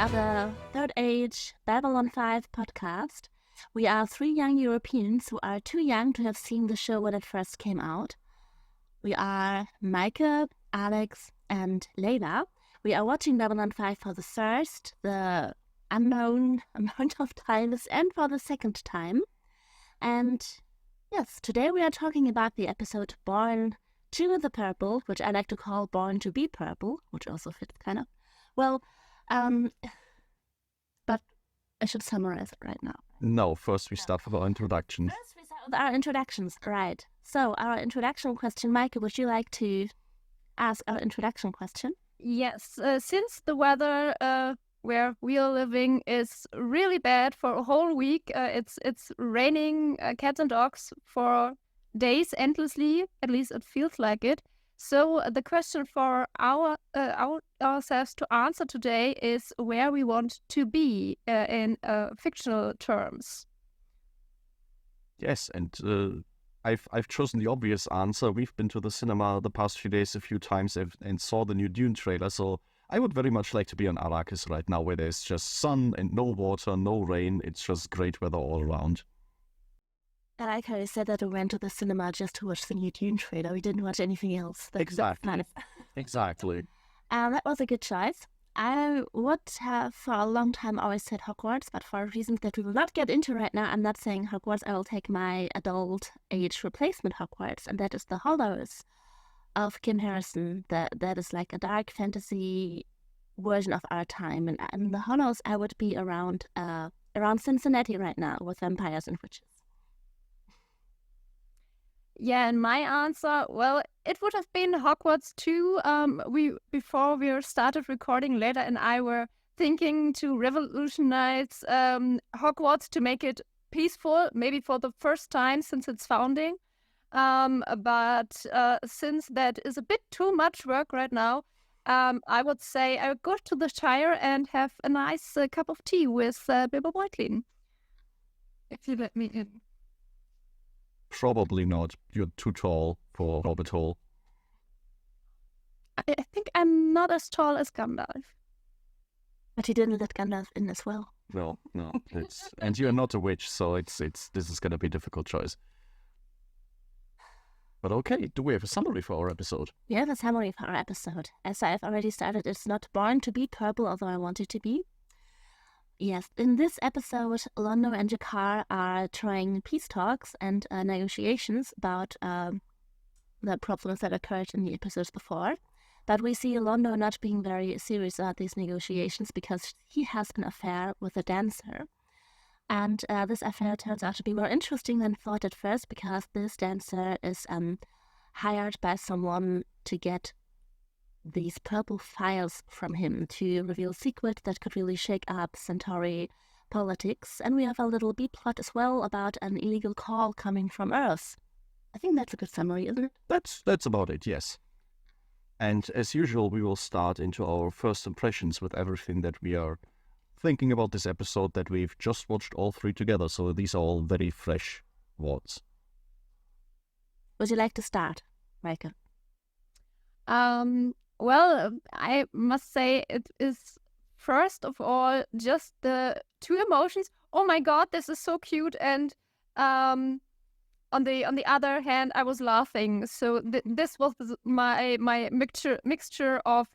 are the Third Age Babylon 5 podcast. We are three young Europeans who are too young to have seen the show when it first came out. We are Meike, Alex, and Layla. We are watching Babylon 5 for the first, the unknown amount of times, and for the second time. And yes, today we are talking about the episode Born to the Purple, which I like to call Born to be Purple, which also fits kind of. Well, but I should summarize it right now. No, first we start with our introduction. First we start with our introductions, right. So our introduction question, Meike, would you like to ask our introduction question? Yes, since the weather where we are living is really bad for a whole week, it's raining cats and dogs for days endlessly, at least it feels like it. So the question for ourselves to answer today is where we want to be in fictional terms. Yes, and I've chosen the obvious answer. We've been to the cinema the past few days a few times and saw the new Dune trailer, so I would very much like to be on Arrakis right now, where there's just sun and no water, no rain. It's just great weather all around. I like how you said that we went to the cinema just to watch the new Dune trailer. We didn't watch anything else. Exactly. Exactly. That was a good choice. I would have for a long time always said Hogwarts, but for reasons that we will not get into right now, I'm not saying Hogwarts. I will take my adult age replacement Hogwarts, and that is the Hollows of Kim Harrison. That is like a dark fantasy version of our time. And in the Hollows, I would be around Cincinnati right now with vampires and witches. Yeah, and my answer, well, it would have been Hogwarts too. Before we started recording, Layla and I were thinking to revolutionize Hogwarts to make it peaceful, maybe for the first time since its founding. But since that is a bit too much work right now, I would say I would go to the Shire and have a nice cup of tea with Bilbo Beutlin. If you let me in. Probably not. You're too tall for Hobbit Hole. I think I'm not as tall as Gandalf. But he didn't let Gandalf in as well. No. And you're not a witch, so this is going to be a difficult choice. But okay, do we have a summary for our episode? We have a summary for our episode. As I've already started, it's not born to be purple, although I want it to be. Yes, in this episode, Londo and Jakar are trying peace talks and negotiations about the problems that occurred in the episodes before. But we see Londo not being very serious about these negotiations because he has an affair with a dancer. And this affair turns out to be more interesting than thought at first because this dancer is hired by someone to get these purple files from him to reveal secrets that could really shake up Centauri politics. And we have a little B-plot as well about an illegal call coming from Earth. I think that's a good summary, isn't it? That's about it, yes. And as usual, we will start into our first impressions with everything that we are thinking about this episode that we've just watched all three together. So these are all very fresh words. Would you like to start, Meike? Well, I must say it is first of all just the two emotions. Oh my God, this is so cute, and on the other hand, I was laughing. So this was my mixture of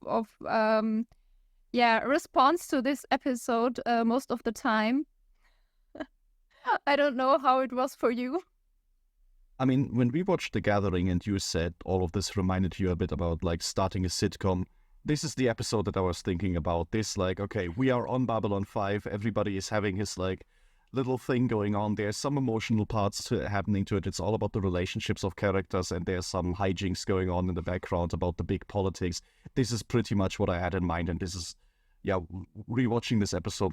response to this episode most of the time. I don't know how it was for you. I mean, when we watched The Gathering and you said all of this reminded you a bit about like starting a sitcom, this is the episode that I was thinking about. This like, okay, we are on Babylon 5, everybody is having his like little thing going on. There's some emotional parts happening to it. It's all about the relationships of characters and there's some hijinks going on in the background about the big politics. This is pretty much what I had in mind, and this is, rewatching this episode,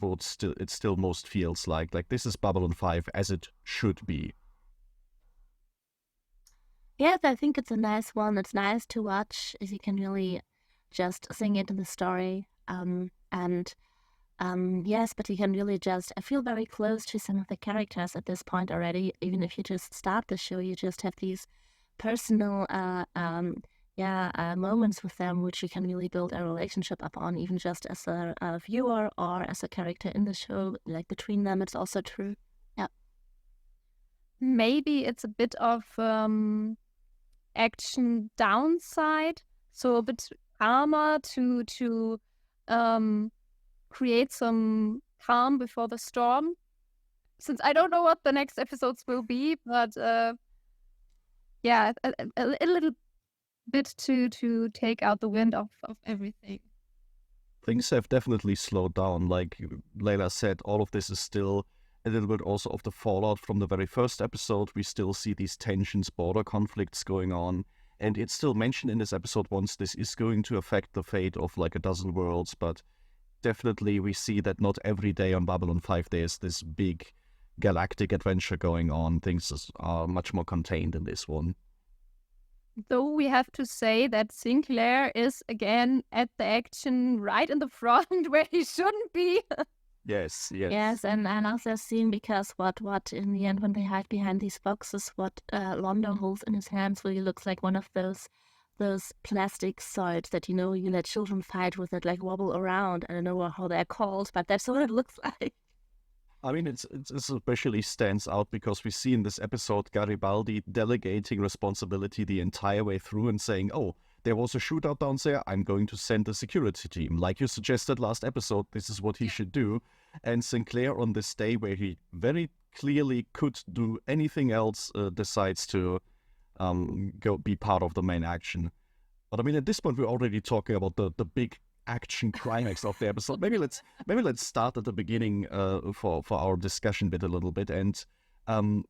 it still most feels like this is Babylon 5 as it should be. Yes, I think it's a nice one. It's nice to watch as you can really just sing into the story. Yes, but you can really I feel very close to some of the characters at this point already. Even if you just start the show, you just have these personal moments with them which you can really build a relationship upon, even just as a viewer or as a character in the show. Like between them, it's also true. Yeah. Maybe it's a bit of action downside, so a bit calmer to create some calm before the storm. Since I don't know what the next episodes will be, but a little bit to take out the wind of everything. Things have definitely slowed down. Like Layla said, all of this is still a little bit also of the fallout from the very first episode. We still see these tensions, border conflicts going on. And it's still mentioned in this episode once this is going to affect the fate of like a dozen worlds. But definitely we see that not every day on Babylon 5 there's this big galactic adventure going on. Things are much more contained in this one. Though we have to say that Sinclair is again at the action right in the front where he shouldn't be. Yes. And also seeing because what in the end when they hide behind these boxes, what Londo holds in his hands really looks like one of those plastic swords that you let children fight with that like wobble around. I don't know how they're called, but that's what it looks like. I mean, it especially stands out because we see in this episode Garibaldi delegating responsibility the entire way through and saying, oh, there was a shootout down there, I'm going to send a security team. Like you suggested last episode, this is what he should do. And Sinclair on this day where he very clearly could do anything else, decides to go be part of the main action. But I mean, at this point, we're already talking about the big action climax of the episode. Maybe let's start at the beginning for our discussion bit a little bit. And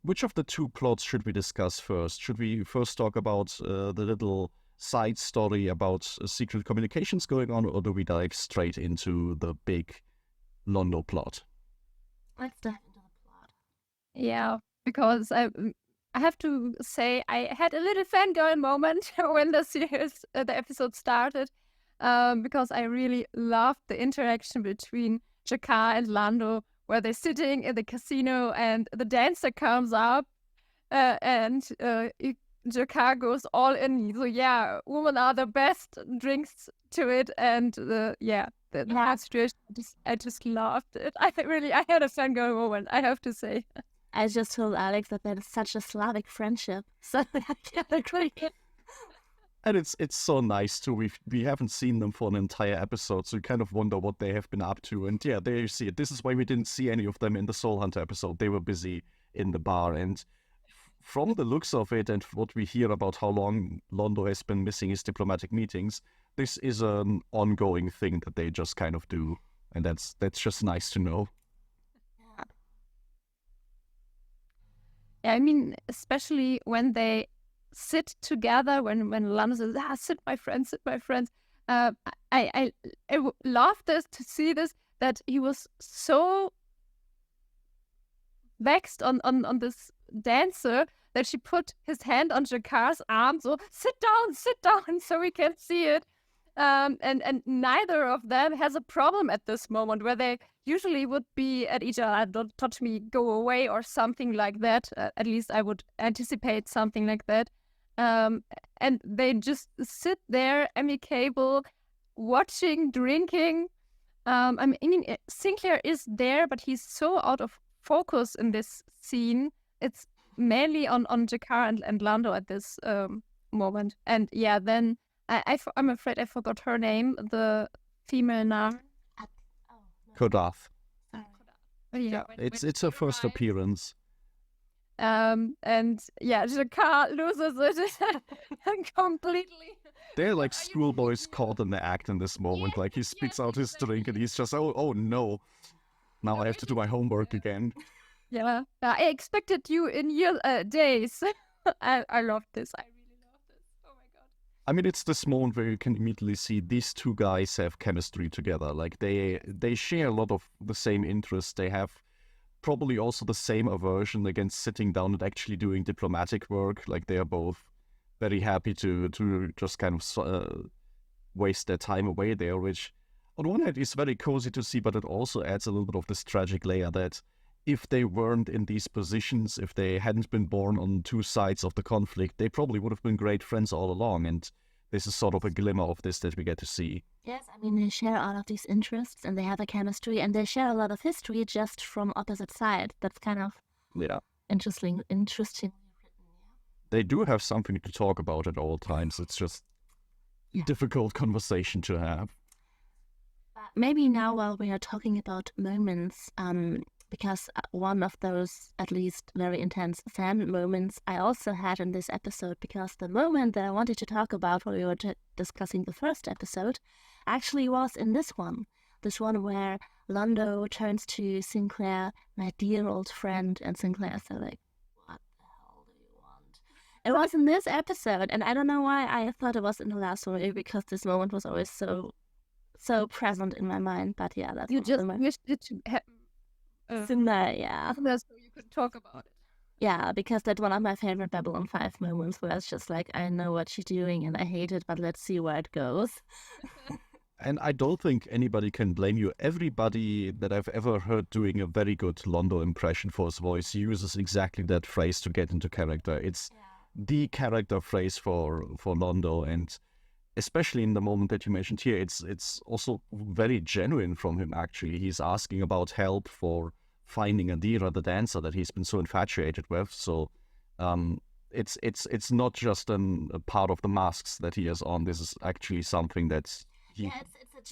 which of the two plots should we discuss first? Should we first talk about the little side story about secret communications going on, or do we dive straight into the big Londo plot? Let's dive into the plot. Yeah, because I have to say I had a little fangirl moment when the episode started. Because I really loved the interaction between G'Kar and Londo, where they're sitting in the casino and the dancer comes up and G'Kar goes all in. So yeah, women are the best, drinks to it, and the situation. I just loved it. I had a fangirl moment, I have to say. I just told Alex that is such a Slavic friendship. So I can't agree. And it's so nice too. We haven't seen them for an entire episode, so you kind of wonder what they have been up to. And yeah, there you see it. This is why we didn't see any of them in the Soul Hunter episode. They were busy in the bar. And from the looks of it and what we hear about how long Londo has been missing his diplomatic meetings, this is an ongoing thing that they just kind of do. And that's just nice to know. Yeah, I mean, especially when they sit together, when Londo says, sit my friends. I love this, to see this, that he was so vexed on this dancer that she put his hand on G'Kar's arm, so sit down so we can see it. And neither of them has a problem at this moment, where they usually would be at each other, don't touch me, go away, or something like that. At least I would anticipate something like that. And they just sit there, amicable, watching, drinking. I mean, Sinclair is there, but he's so out of focus in this scene. It's mainly on G'Kar and Londo at this moment. And yeah, then I'm afraid I forgot her name, the female now. Kodath. Yeah, it's her first appearance. And yeah, G'Kar loses it completely. They're like schoolboys caught in the act in this moment. Like, he spits out his drink and he's just, oh no, now I have to do my homework again. Yeah, I expected you in your days. I love this. I really love this. Oh my god. I mean, it's this moment where you can immediately see these two guys have chemistry together. Like, they share a lot of the same interests. They have probably also the same aversion against sitting down and actually doing diplomatic work. Like, they are both very happy to just kind of waste their time away there, which on one hand is very cozy to see, but it also adds a little bit of this tragic layer that if they weren't in these positions, if they hadn't been born on two sides of the conflict, they probably would have been great friends all along. And this is sort of a glimmer of this that we get to see. Yes, I mean, they share all of these interests and they have a chemistry and they share a lot of history just from opposite sides. That's kind of interesting written. They do have something to talk about at all times. It's just difficult conversation to have. Maybe now while we are talking about moments, because one of those at least very intense fan moments I also had in this episode, because the moment that I wanted to talk about when we were discussing the first episode actually was in this one where Londo turns to Sinclair, my dear old friend, and Sinclair is like, what the hell do you want? It was in this episode, and I don't know why I thought it was in the last one, maybe because this moment was always so present in my mind. But yeah, that's you just wished it to happen. Similar, so you could talk about it. Yeah, because that's one of my favorite Babylon 5 moments where it's just like, I know what she's doing and I hate it, but let's see where it goes. And I don't think anybody can blame you. Everybody that I've ever heard doing a very good Londo impression for his voice uses exactly that phrase to get into character. It's the character phrase for Londo, and especially in the moment that you mentioned here, it's also very genuine from him, actually. He's asking about help for finding Adira, the dancer that he's been so infatuated with. So it's not just a part of the masks that he has on. This is actually something that he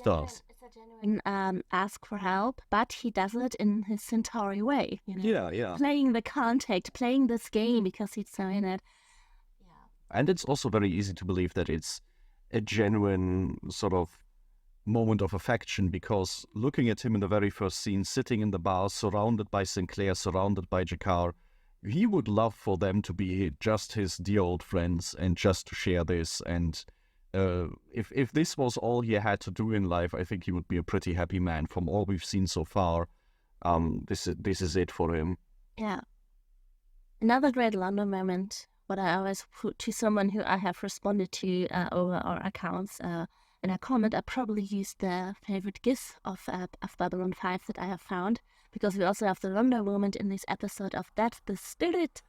does. It's a genuine ask for help, but he does it in his Centauri way. You know? Yeah. Playing the contact, playing this game because he's so in it. Yeah. And it's also very easy to believe that it's a genuine sort of moment of affection, because looking at him in the very first scene, sitting in the bar, surrounded by Sinclair, surrounded by Jakar, he would love for them to be just his dear old friends and just to share this. And if this was all he had to do in life, I think he would be a pretty happy man. From all we've seen so far, this is it for him. Yeah. Another great Londo moment, what I always put to someone who I have responded to over our accounts in a comment, I probably used the favorite GIF of Babylon 5 that I have found, because we also have the Londo moment in this episode of That's the Spirit,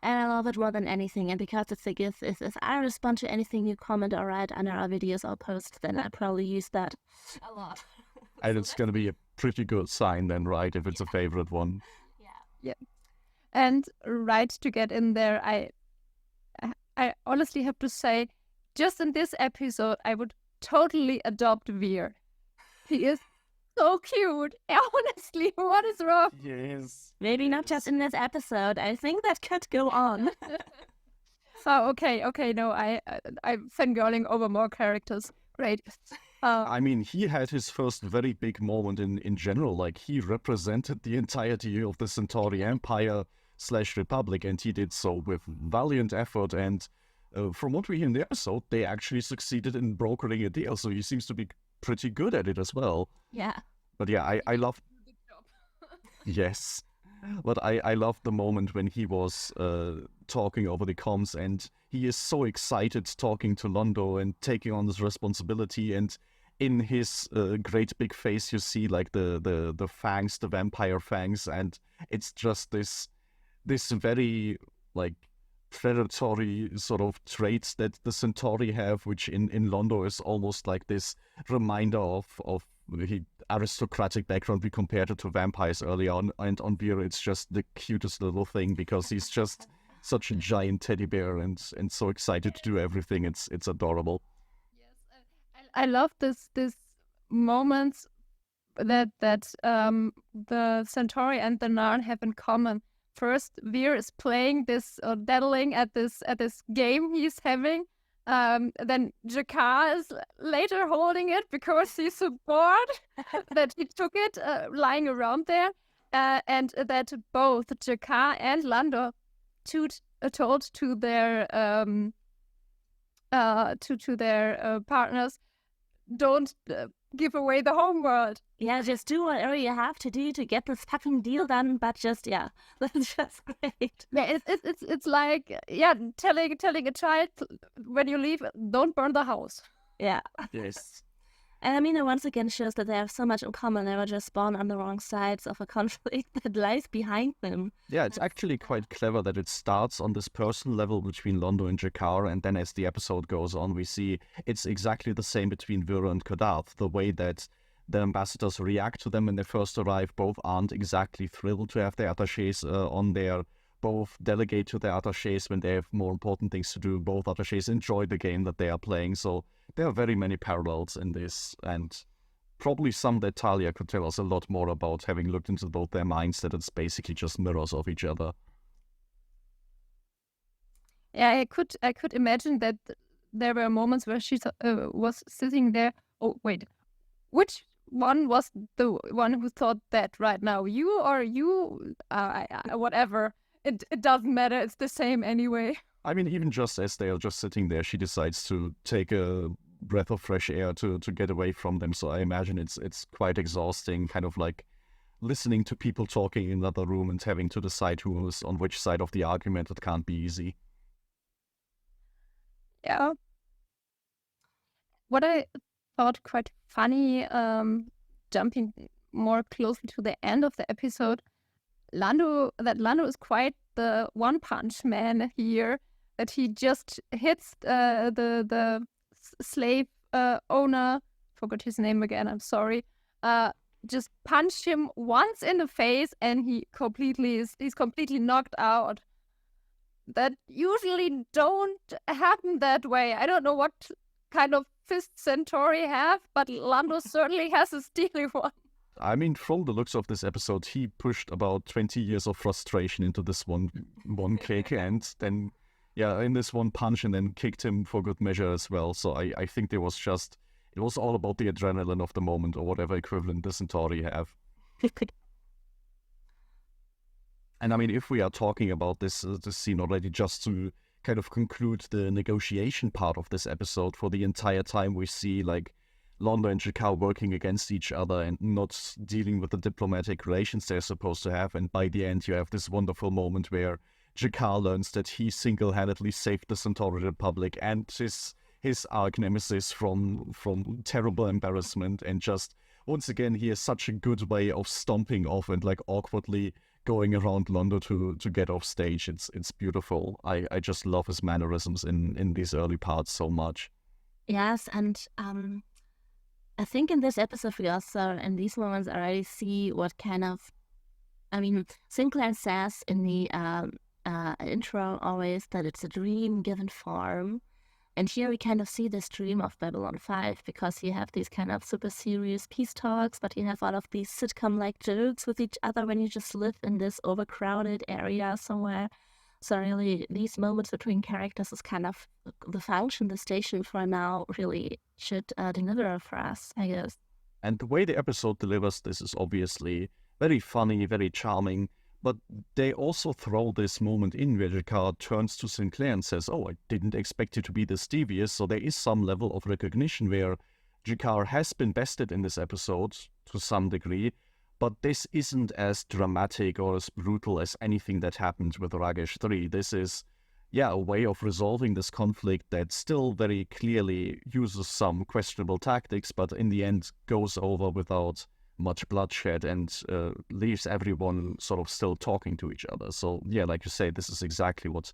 and I love it more than anything. And because it's a GIF, if I respond to anything you comment or write under our videos or post, then I probably use that a lot. And it's going to be a pretty good sign then, right, if it's a favorite one. Yeah. And right to get in there, I honestly have to say, just in this episode, I would totally adopt Veer. He is so cute. Honestly, what is wrong? Yes. Maybe not just in this episode. I think that could go on. Oh, okay. No, I'm fangirling over more characters. Great. I mean, he had his first very big moment in general. Like, he represented the entirety of the Centauri Empire / Republic, and he did so with valiant effort. And from what we hear in the episode, they actually succeeded in brokering a deal. So he seems to be pretty good at it as well. Yeah. But yeah, I love... Yes. But I love the moment when he was talking over the comms, and he is so excited talking to Londo and taking on this responsibility. And in his great big face, you see like the fangs, the vampire fangs, and it's just this very like predatory sort of traits that the Centauri have, which in Londo is almost like this reminder of the aristocratic background we compared it to vampires early on. And on Veer, it's just the cutest little thing, because he's just such a giant teddy bear and so excited to do everything. It's adorable. Yes, I love this moments that the Centauri and the Narn have in common. First, Veer is playing this or daddling at this game he's having. Then Jakar is later holding it because he's so bored that he took it lying around there, and that both Jakar and Londo told to their to their partners, don't give away the homeworld. Yeah, just do whatever you have to do to get this fucking deal done. But just that's just great. Yeah, it's like telling a child when you leave, don't burn the house. Yeah. Yes. And I mean, it once again shows that they have so much in common. They were just born on the wrong sides of a conflict that lies behind them. Yeah, it's actually quite clever that it starts on this personal level between Londo and Jakar, and then as the episode goes on, we see it's exactly the same between Vera and Kodath. The way that the ambassadors react to them when they first arrive, both aren't exactly thrilled to have their attachés on there. Both delegate to their attachés when they have more important things to do. Both attachés enjoy the game that they are playing, so there are very many parallels in this, and probably some that Talia could tell us a lot more about, having looked into both their minds, that it's basically just mirrors of each other. Yeah, I could imagine that there were moments where she was sitting there. Oh, wait. Which one was the one who thought that right now? You or you? Whatever. It doesn't matter. It's the same anyway. I mean, even just as they are just sitting there, she decides to take a breath of fresh air to get away from them. So I imagine it's quite exhausting, kind of like listening to people talking in another room and having to decide who is on which side of the argument. It can't be easy. Yeah. What I thought quite funny, jumping more closely to the end of the episode, Lando is quite the one-punch man here, that he just hits the slave owner, forgot his name again, I'm sorry, just punched him once in the face and he's completely knocked out. That usually don't happen that way. I don't know what kind of fist Centauri have, but Lando certainly has a steely one. I mean, from the looks of this episode, he pushed about 20 years of frustration into this one kick, and then, yeah, in this one punch, and then kicked him for good measure as well. So I think it was all about the adrenaline of the moment, or whatever equivalent the Centauri have. And I mean, if we are talking about this scene already, just to kind of conclude the negotiation part of this episode, for the entire time we see like Londo and Jakar working against each other and not dealing with the diplomatic relations they're supposed to have. And by the end, you have this wonderful moment where Jakar learns that he single-handedly saved the Centauri Republic and his arch nemesis from terrible embarrassment. And just, once again, he has such a good way of stomping off and like awkwardly going around Londo to get off stage. It's beautiful. I just love his mannerisms in these early parts so much. Yes, and I think in this episode we also, in these moments, already see what kind of, I mean, Sinclair says in the intro always that it's a dream given form. And here we kind of see this dream of Babylon 5, because you have these kind of super serious peace talks, but you have all of these sitcom-like jokes with each other when you just live in this overcrowded area somewhere. So really, these moments between characters is kind of the function the station for now really should deliver for us, I guess. And the way the episode delivers this is obviously very funny, very charming, but they also throw this moment in where Jakar turns to Sinclair and says, "Oh, I didn't expect you to be this devious." So there is some level of recognition where Jakar has been bested in this episode to some degree, but this isn't as dramatic or as brutal as anything that happened with Ragesh 3. This is, a way of resolving this conflict that still very clearly uses some questionable tactics, but in the end goes over without much bloodshed and leaves everyone sort of still talking to each other. So, like you say, this is exactly what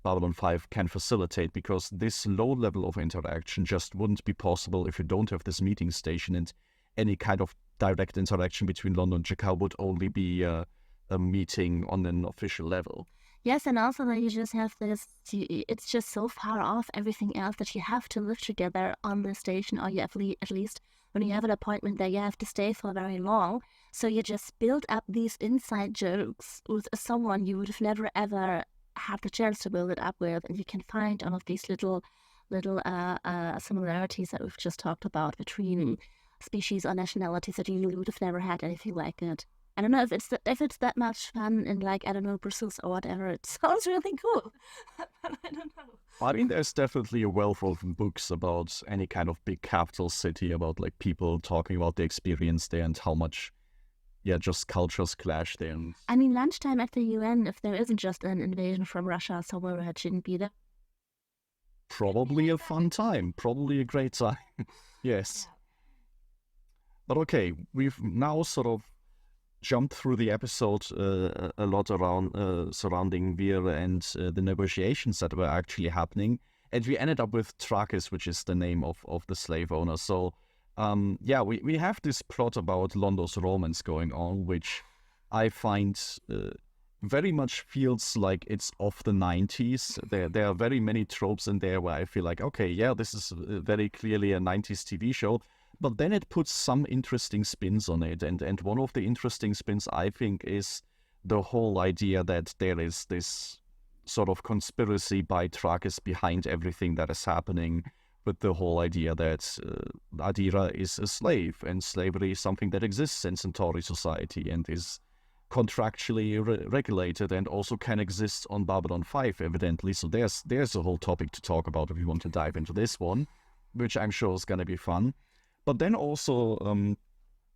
Babylon 5 can facilitate, because this low level of interaction just wouldn't be possible if you don't have this meeting station, and any kind of direct interaction between Londo and Jakar would only be a meeting on an official level. Yes, and also that you just have this, it's just so far off everything else that you have to live together on the station, or you have at least when you have an appointment there, you have to stay for very long. So you just build up these inside jokes with someone you would have never ever had the chance to build it up with, and you can find all of these little similarities that we've just talked about between species or nationalities that you would have never had anything like it. I don't know if it's that much fun in, like, I don't know, Brussels or whatever. It sounds really cool. But I don't know. I mean, there's definitely a wealth of books about any kind of big capital city, about like people talking about the experience there and how much, just cultures clash there. I mean, lunchtime at the UN, if there isn't just an invasion from Russia somewhere where it shouldn't be there. Probably a fun time. Probably a great time. Yes. But okay, we've now sort of jumped through the episode a lot around surrounding Vir and the negotiations that were actually happening. And we ended up with Trakis, which is the name of the slave owner. So, we have this plot about Londo's romance going on, which I find very much feels like it's of the 90s. There are very many tropes in there where I feel like, okay, yeah, this is very clearly a 90s TV show. But then it puts some interesting spins on it. And one of the interesting spins, I think, is the whole idea that there is this sort of conspiracy by Trakis behind everything that is happening, with the whole idea that Adira is a slave, and slavery is something that exists in Centauri society and is contractually regulated and also can exist on Babylon 5, evidently. So there's a whole topic to talk about if you want to dive into this one, which I'm sure is going to be fun. But then also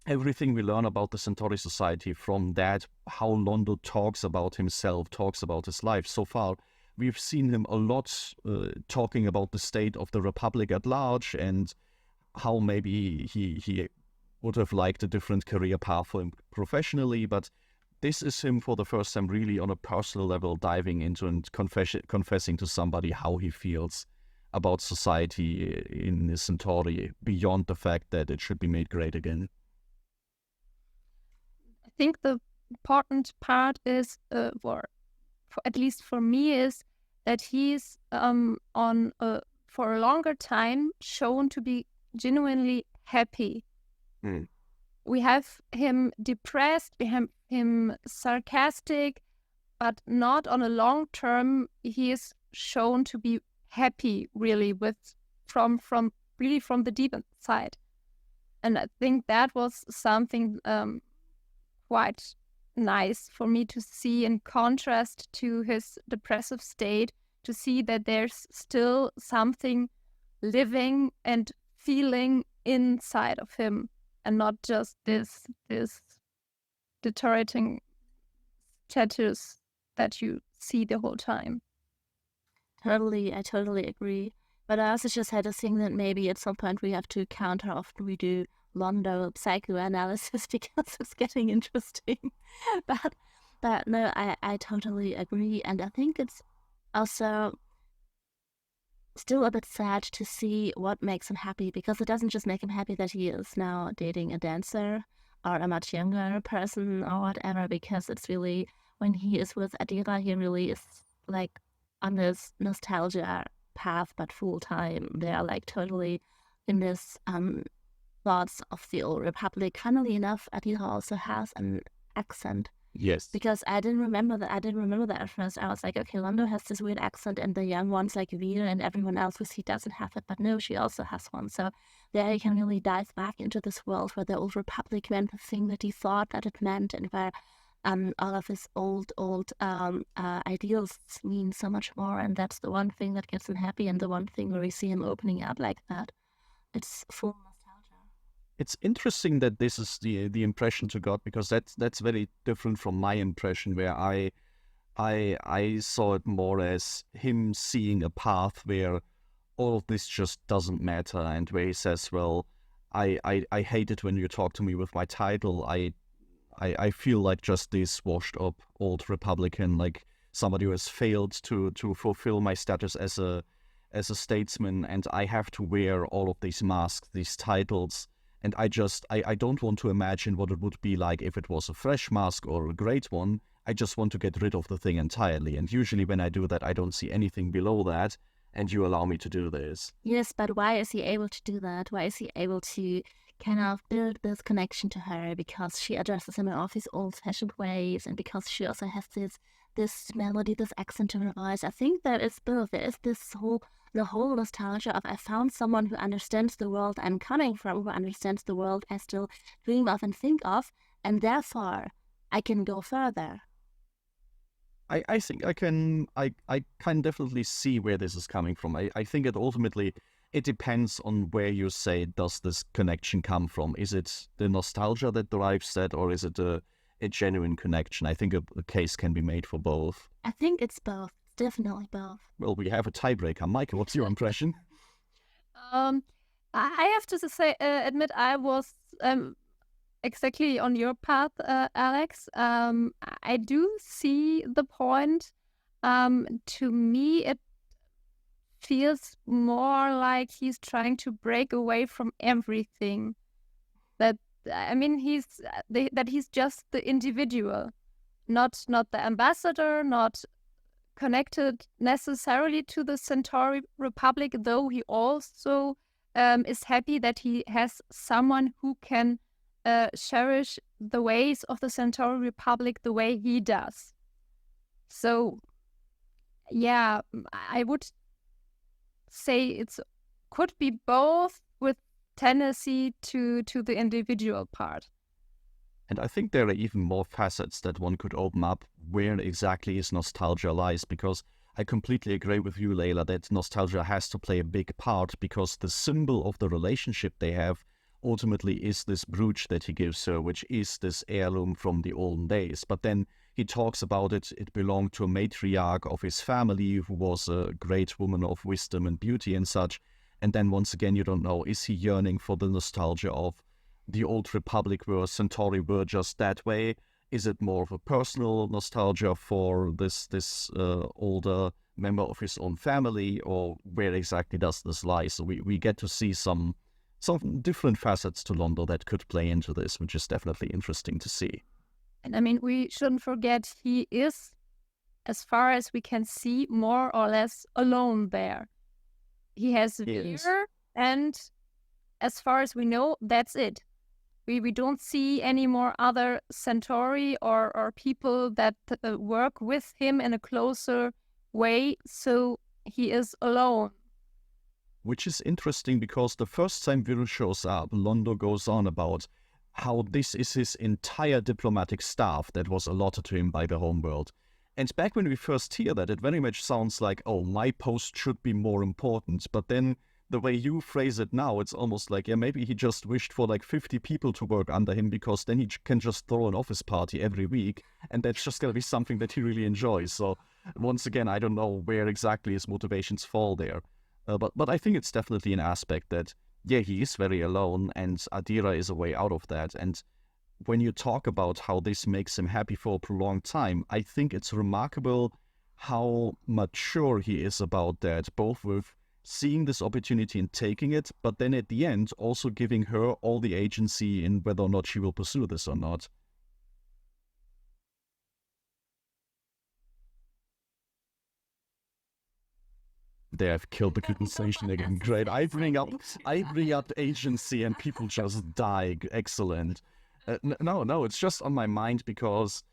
everything we learn about the Centauri society from that, how Londo talks about himself, talks about his life. So far, we've seen him a lot talking about the state of the Republic at large and how maybe he would have liked a different career path for him professionally. But this is him for the first time really on a personal level diving into and confessing to somebody how he feels about society in Centauri beyond the fact that it should be made great again. I think the important part is, at least for me, is that he's for a longer time shown to be genuinely happy. We have him depressed, we have him sarcastic, but not on a long term. He is shown to be happy, really, from the deep inside. And I think that was something quite nice for me to see, in contrast to his depressive state, to see that there's still something living and feeling inside of him, and not just this deteriorating status that you see the whole time. I totally agree. But I also just had a thing that maybe at some point we have to count how often we do Londo psychoanalysis because it's getting interesting. but no, I totally agree. And I think it's also still a bit sad to see what makes him happy, because it doesn't just make him happy that he is now dating a dancer or a much younger person or whatever, because it's really, when he is with Adira, he really is like on this nostalgia path, but full time. They are like totally in this thoughts of the old Republic. Funnily enough, Adira also has an accent. Yes. Because I didn't remember that at first. I was like, okay, Londo has this weird accent, and the young ones like Vir and everyone else we see doesn't have it. But no, she also has one. So there you can really dive back into this world where the old Republic meant the thing that he thought that it meant, and where all of his old ideals mean so much more. And that's the one thing that gets him happy, and the one thing where we see him opening up like that. It's full nostalgia. It's interesting that this is the impression to got, because that's very different from my impression, where I saw it more as him seeing a path where all of this just doesn't matter, and where he says, well, I hate it when you talk to me with my title. I feel like just this washed up old Republican, like somebody who has failed to fulfill my status as a statesman, and I have to wear all of these masks, these titles. And I don't want to imagine what it would be like if it was a fresh mask or a great one. I just want to get rid of the thing entirely. And usually when I do that, I don't see anything below that. And you allow me to do this. Yes, but why is he able to do that? Why is he able to kind of build this connection to her? Because she addresses him in all these old-fashioned ways, and because she also has this melody, this accent to her voice. I think there is both. There is the whole nostalgia of, I found someone who understands the world I'm coming from, who understands the world I still dream of and think of, and therefore I can go further. I think I can definitely see where this is coming from. I think it ultimately, it depends on where you say, does this connection come from? Is it the nostalgia that drives that, or is it a genuine connection? I think a case can be made for both. I think it's both. Definitely both. Well, we have a tiebreaker. Meike, what's your impression? I have to say, admit, I was exactly on your path, Alex. I do see the point. To me, it feels more like he's trying to break away from everything. That that he's just the individual, not the ambassador, not connected necessarily to the Centauri Republic, though he also is happy that he has someone who can cherish the ways of the Centauri Republic the way he does. So, yeah, I would say it could be both with tendency to the individual part. And I think there are even more facets that one could open up where exactly his nostalgia lies, because I completely agree with you, Layla, that nostalgia has to play a big part, because the symbol of the relationship they have ultimately is this brooch that he gives her, which is this heirloom from the olden days. But then he talks about it belonged to a matriarch of his family who was a great woman of wisdom and beauty and such. And then once again, you don't know, is he yearning for the nostalgia of the old republic where Centauri were just that way? Is it more of a personal nostalgia for this older member of his own family, or where exactly does this lie? So we get to see some different facets to Londo that could play into this, which is definitely interesting to see. And I mean, we shouldn't forget he is, as far as we can see, more or less alone there. He has Veer, and as far as we know, that's it. We don't see any more other Centauri or people that work with him in a closer way, so he is alone. Which is interesting, because the first time Veer shows up, Londo goes on about how this is his entire diplomatic staff that was allotted to him by the homeworld. And back when we first hear that, it very much sounds like, oh, my post should be more important. But then the way you phrase it now, it's almost like, yeah, maybe he just wished for like 50 people to work under him, because then he can just throw an office party every week, and that's just going to be something that he really enjoys. So once again, I don't know where exactly his motivations fall there. But I think it's definitely an aspect that, yeah, he is very alone, and Adira is a way out of that. And when you talk about how this makes him happy for a prolonged time, I think it's remarkable how mature he is about that, both with seeing this opportunity and taking it, but then at the end also giving her all the agency in whether or not she will pursue this or not. They have killed the conversation again. Great. I bring up agency and people just die. Excellent. No, it's just on my mind because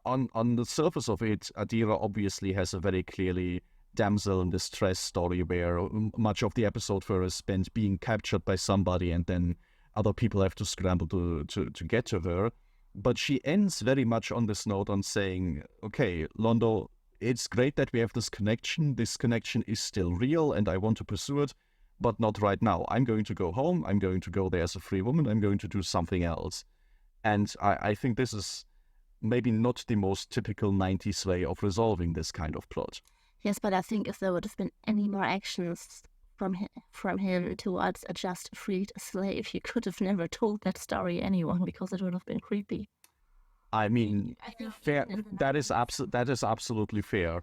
on the surface of it, Adira obviously has a very clearly damsel in distress story where much of the episode for her is spent being captured by somebody, and then other people have to scramble to get to her. But she ends very much on this note on saying, okay, Londo, it's great that we have this connection. This connection is still real and I want to pursue it, but not right now. I'm going to go home. I'm going to go there as a free woman. I'm going to do something else. And I think this is maybe not the most typical 90s way of resolving this kind of plot. Yes, but I think if there would have been any more actions from him towards a just freed slave, he could have never told that story anyone, because it would have been creepy. I mean, fair. That is absolutely fair.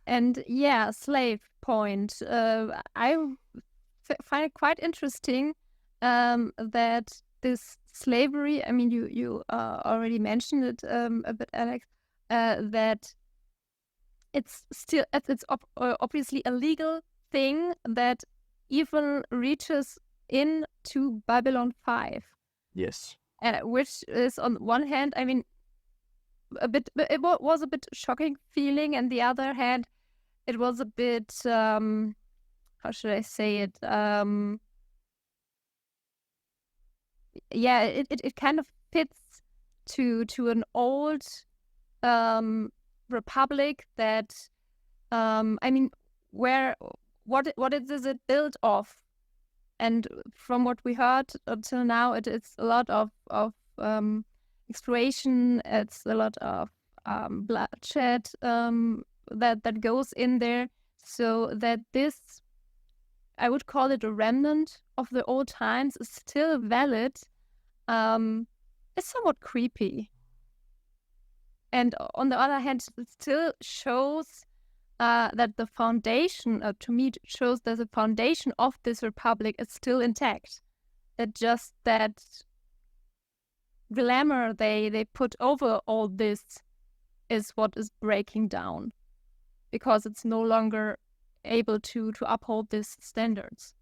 And yeah, slave point. I find it quite interesting that this slavery. I mean, you already mentioned it a bit, Alex. That it's obviously a legal thing that even reaches into Babylon 5. Yes. Which is on one hand, I mean, it was a bit shocking feeling, and the other hand, it was a bit, how should I say it? Yeah, it kind of fits to an old republic that, I mean, what is it built of? And from what we heard until now, it's a lot of exploration. It's a lot of bloodshed that goes in there. So that this, I would call it a remnant of the old times, is still valid. is somewhat creepy. And on the other hand, it still shows that the foundation, to me, it shows that the foundation of this republic is still intact. That glamour they put over all this is what is breaking down, because it's no longer able to uphold these standards.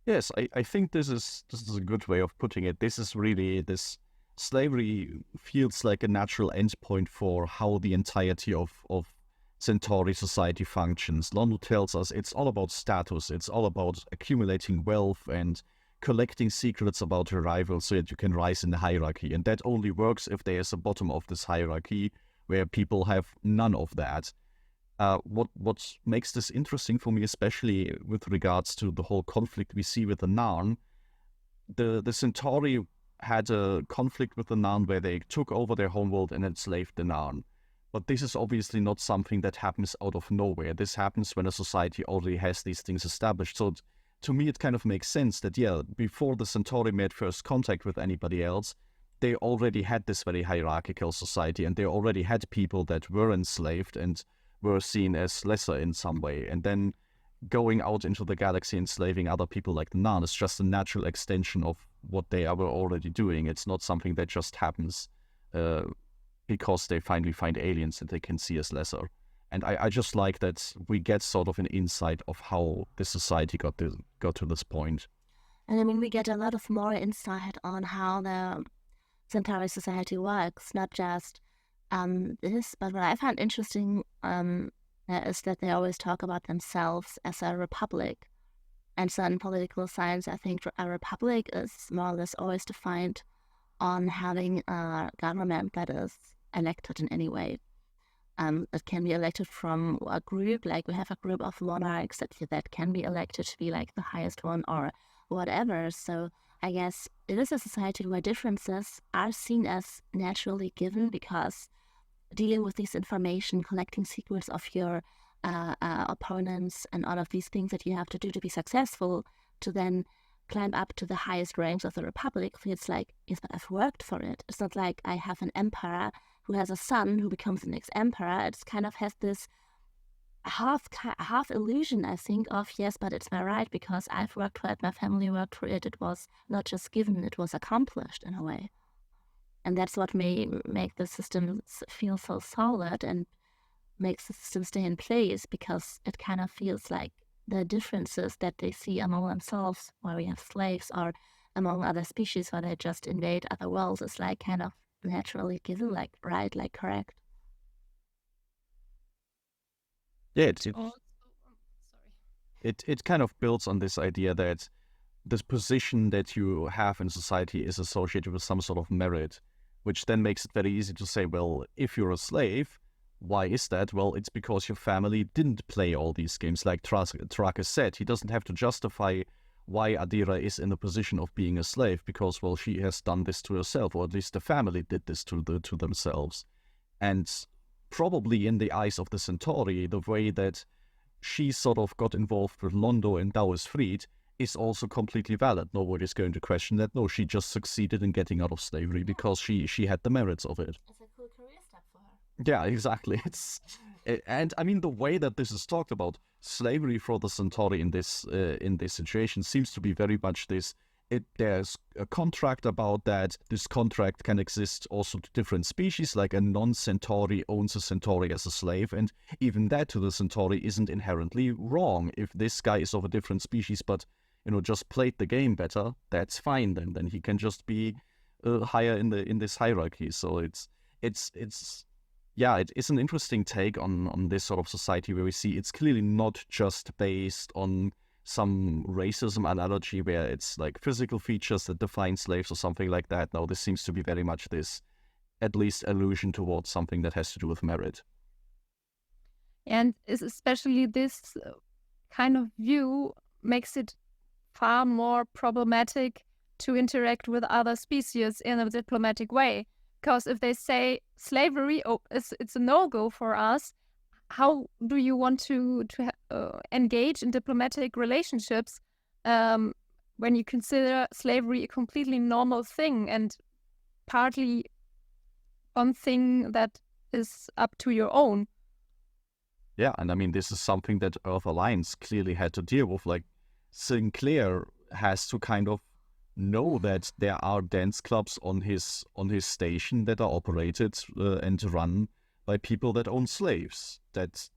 Yes, I think this is a good way of putting it. This is really this slavery feels like a natural endpoint for how the entirety of Centauri society functions. Londo tells us it's all about status, it's all about accumulating wealth and collecting secrets about your rivals so that you can rise in the hierarchy. And that only works if there is a bottom of this hierarchy where people have none of that. What makes this interesting for me, especially with regards to the whole conflict we see with the Narn, the Centauri had a conflict with the Narn where they took over their homeworld and enslaved the Narn. But this is obviously not something that happens out of nowhere. This happens when a society already has these things established. So to me, it kind of makes sense that, yeah, before the Centauri made first contact with anybody else, they already had this very hierarchical society, and they already had people that were enslaved and were seen as lesser in some way. And then going out into the galaxy, enslaving other people like the Narn is just a natural extension of what they were already doing. It's not something that just happens because they finally find aliens that they can see as lesser. And I just like that we get sort of an insight of how the society got to this point. And I mean, we get a lot of more insight on how the Centauri society works, not just this, but what I find interesting is that they always talk about themselves as a republic. And so in political science, I think a republic is more or less always defined on having a government that is elected in any way. It can be elected from a group, like we have a group of monarchs that can be elected to be like the highest one or whatever. So I guess it is a society where differences are seen as naturally given, because dealing with this information, collecting secrets of your opponents and all of these things that you have to do to be successful, to then climb up to the highest ranks of the republic, feels like, yes, but I've worked for it. It's not like I have an emperor who has a son who becomes the next emperor. It kind of has this half illusion, I think, of, yes, but it's my right because I've worked for it, my family worked for it. It was not just given, it was accomplished in a way. And that's what may make the system feel so solid and makes the system stay in place, because it kind of feels like the differences that they see among themselves, where we have slaves, or among other species where they just invade other worlds, is like kind of naturally given, like right, like correct. Yeah, Sorry. it kind of builds on this idea that this position that you have in society is associated with some sort of merit, which then makes it very easy to say, well, if you're a slave, why is that? Well, it's because your family didn't play all these games. Like Trakas said, he doesn't have to justify why Adira is in the position of being a slave, because, well, she has done this to herself, or at least the family did this to themselves. And probably in the eyes of the Centauri, the way that she sort of got involved with Londo and Dao is freed is also completely valid. Nobody's going to question that. No, she just succeeded in getting out of slavery because she had the merits of it. It's a cool career step for her. Yeah, exactly. And I mean, the way that this is talked about, slavery for the Centauri in this situation seems to be very much this. There's a contract about that. This contract can exist also to different species, like a non-Centauri owns a Centauri as a slave, and even that to the Centauri isn't inherently wrong. If this guy is of a different species, but just played the game better, that's fine. Then he can just be higher in this hierarchy. So it is an interesting take on this sort of society where we see it's clearly not just based on some racism analogy where it's like physical features that define slaves or something like that. No, this seems to be very much this, at least, allusion towards something that has to do with merit. And especially this kind of view makes it far more problematic to interact with other species in a diplomatic way. Because if they say slavery, it's a no-go for us, how do you want to engage in diplomatic relationships when you consider slavery a completely normal thing and partly one thing that is up to your own. Yeah, and I mean, this is something that Earth Alliance clearly had to deal with. Like, Sinclair has to kind of know that there are dance clubs on his station that are operated and run by people that own slaves. That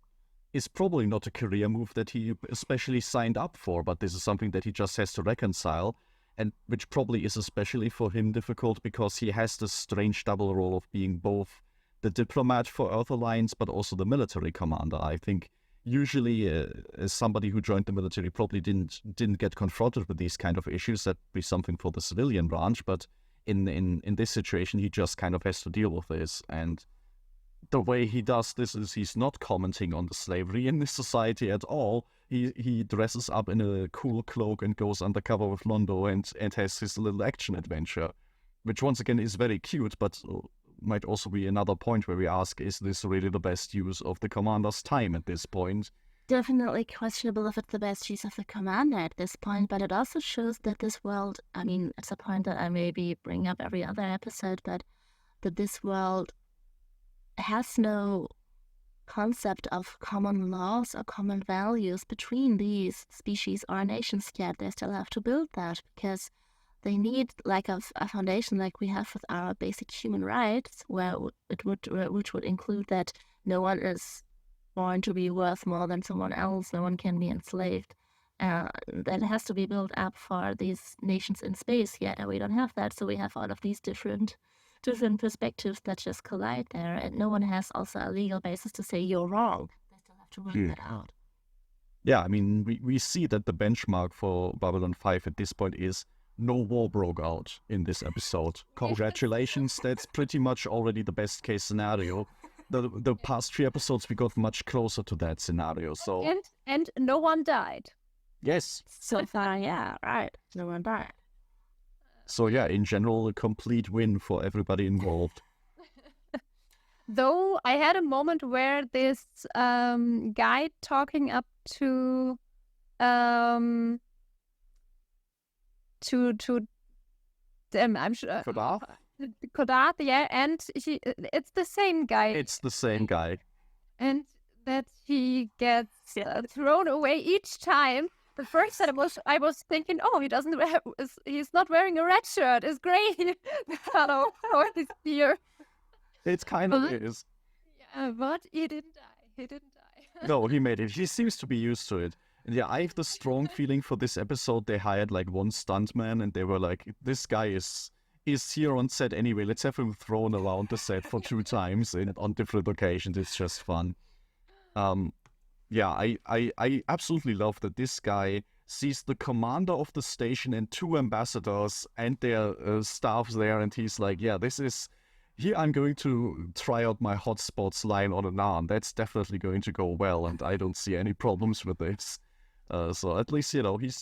is probably not a career move that he especially signed up for, but this is something that he just has to reconcile, and which probably is especially for him difficult because he has this strange double role of being both the diplomat for Earth Alliance but also the military commander. I think usually as somebody who joined the military probably didn't get confronted with these kind of issues. That'd be something for the civilian branch, but in this situation he just kind of has to deal with this. And the way he does this is he's not commenting on the slavery in this society at all. He dresses up in a cool cloak and goes undercover with Londo and has his little action adventure, which once again is very cute, but might also be another point where we ask, is this really the best use of the commander's time at this point? Definitely questionable if it's the best use of the commander at this point, but it also shows that this world, I mean, it's a point that I maybe bring up every other episode, but that this world has no concept of common laws or common values between these species or nations yet. They still have to build that because they need like a foundation like we have with our basic human rights, which would include that no one is born to be worth more than someone else, no one can be enslaved. That has to be built up for these nations in space yet, and we don't have that, so we have all of these different perspectives that just collide there, and no one has also a legal basis to say you're wrong. They still have to work that out. Yeah, I mean, we see that the benchmark for Babylon 5 at this point is no war broke out in this episode. Congratulations, that's pretty much already the best case scenario. The past 3 episodes we got much closer to that scenario. So and no one died. Yes. So far, yeah, right. No one died. So yeah, in general, a complete win for everybody involved. Though I had a moment where this guy talking up to them, I'm sure. Kodar, yeah, and it's the same guy. It's the same guy. And that he gets thrown away each time. The first time I was thinking, oh, he's not wearing a red shirt. It's great. The fellow is here. It kind of is. Yeah, but he didn't die. No, he made it. He seems to be used to it. And yeah, I have the strong feeling for this episode they hired like one stuntman and they were like, this guy is here on set anyway. Let's have him thrown around the set for 2 times on different occasions. It's just fun. Yeah, I absolutely love that this guy sees the commander of the station and 2 ambassadors and their staffs there, and he's like, yeah, here I'm going to try out my hotspots line on an arm. That's definitely going to go well, and I don't see any problems with this. So at least,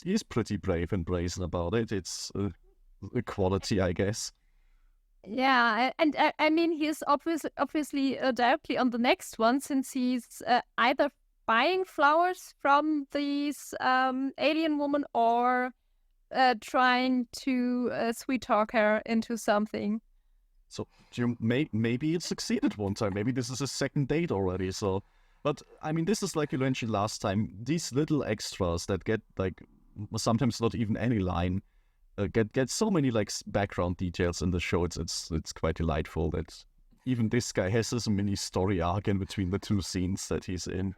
he's pretty brave and brazen about it. It's a quality, I guess. Yeah, and I mean, he's obviously directly on the next one, since he's either buying flowers from these alien woman or trying to sweet talk her into something. So maybe it succeeded one time. Maybe this is a second date already. So, but I mean, this is like you mentioned last time. These little extras that get like sometimes not even any line get so many like background details in the show. It's quite delightful that even this guy has this mini story arc in between the 2 scenes that he's in.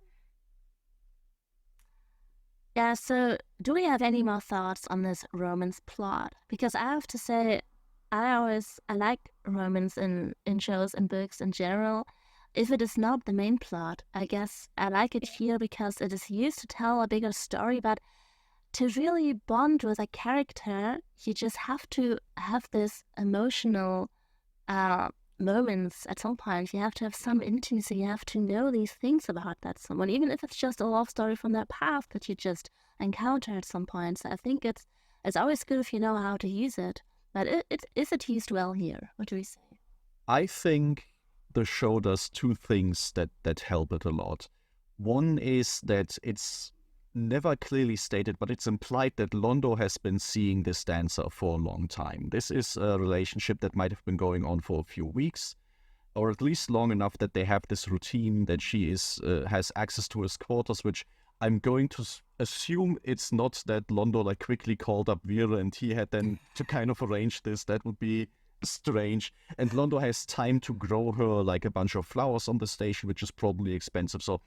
Yeah, so do we have any more thoughts on this romance plot? Because I have to say, I like romance in shows and books in general. If it is not the main plot, I guess I like it here because it is used to tell a bigger story, but to really bond with a character, you just have to have this emotional moments at some point. You have to have some intimacy. You have to know these things about that someone, even if it's just a love story from their past that you just encounter at some point. So I think it's always good if you know how to use it. But is it used well here? What do we say? I think the show does 2 things that help it a lot. One is that it's never clearly stated, but it's implied that Londo has been seeing this dancer for a long time. This is a relationship that might have been going on for a few weeks, or at least long enough that they have this routine that she has access to his quarters, which I'm going to assume it's not that Londo like quickly called up Vera and he had then to kind of arrange this. That would be strange. And Londo has time to grow her like a bunch of flowers on the station, which is probably expensive. So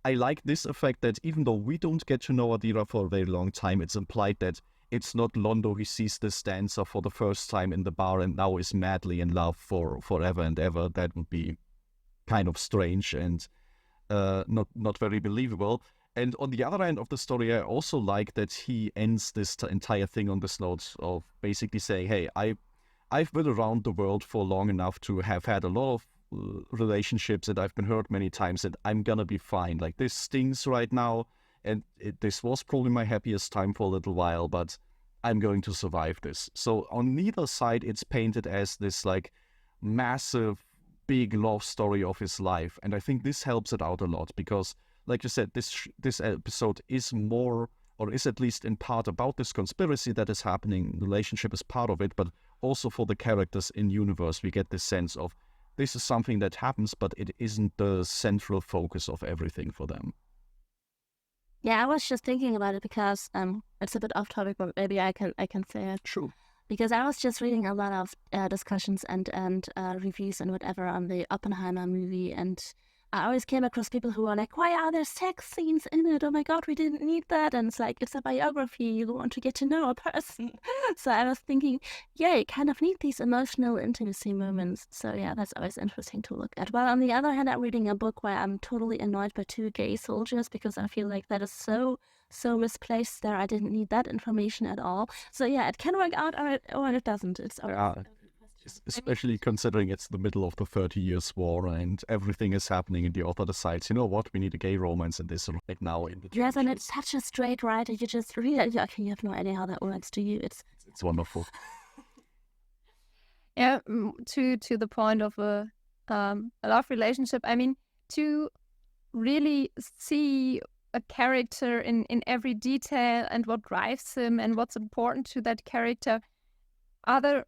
I like this effect that even though we don't get to know Adira for a very long time, it's implied that it's not Londo who sees this dancer for the first time in the bar and now is madly in love for forever and ever. That would be kind of strange and not very believable. And on the other end of the story, I also like that he ends this entire thing on this note of basically saying, hey, I've been around the world for long enough to have had a lot of relationships and I've been hurt many times and I'm gonna be fine. Like, this stings right now and this was probably my happiest time for a little while, but I'm going to survive this. So on neither side, it's painted as this like massive, big love story of his life. And I think this helps it out a lot because, like you said, this episode is more, or is at least in part, about this conspiracy that is happening. Relationship is part of it, but also for the characters in universe, we get this sense of this is something that happens, but it isn't the central focus of everything for them. Yeah, I was just thinking about it because it's a bit off topic, but maybe I can say it. True. Because I was just reading a lot of discussions and reviews and whatever on the Oppenheimer movie, and I always came across people who were like, why are there sex scenes in it? Oh my God, we didn't need that. And it's like, it's a biography. You want to get to know a person. So I was thinking, yeah, you kind of need these emotional intimacy moments. So yeah, that's always interesting to look at. Well, on the other hand, I'm reading a book where I'm totally annoyed by two gay soldiers because I feel like that is so misplaced there. I didn't need that information at all. So yeah, it can work out or it doesn't. It's always especially considering it's the middle of the 30 Years' War and everything is happening in the other decides, you know what, we need a gay romance in this right now. In the yes, and it's such a straight writer. You just read it. Okay, you have no idea how that works, do you? It's wonderful. Yeah, to the point of a love relationship, I mean, to really see a character in every detail and what drives him and what's important to that character, other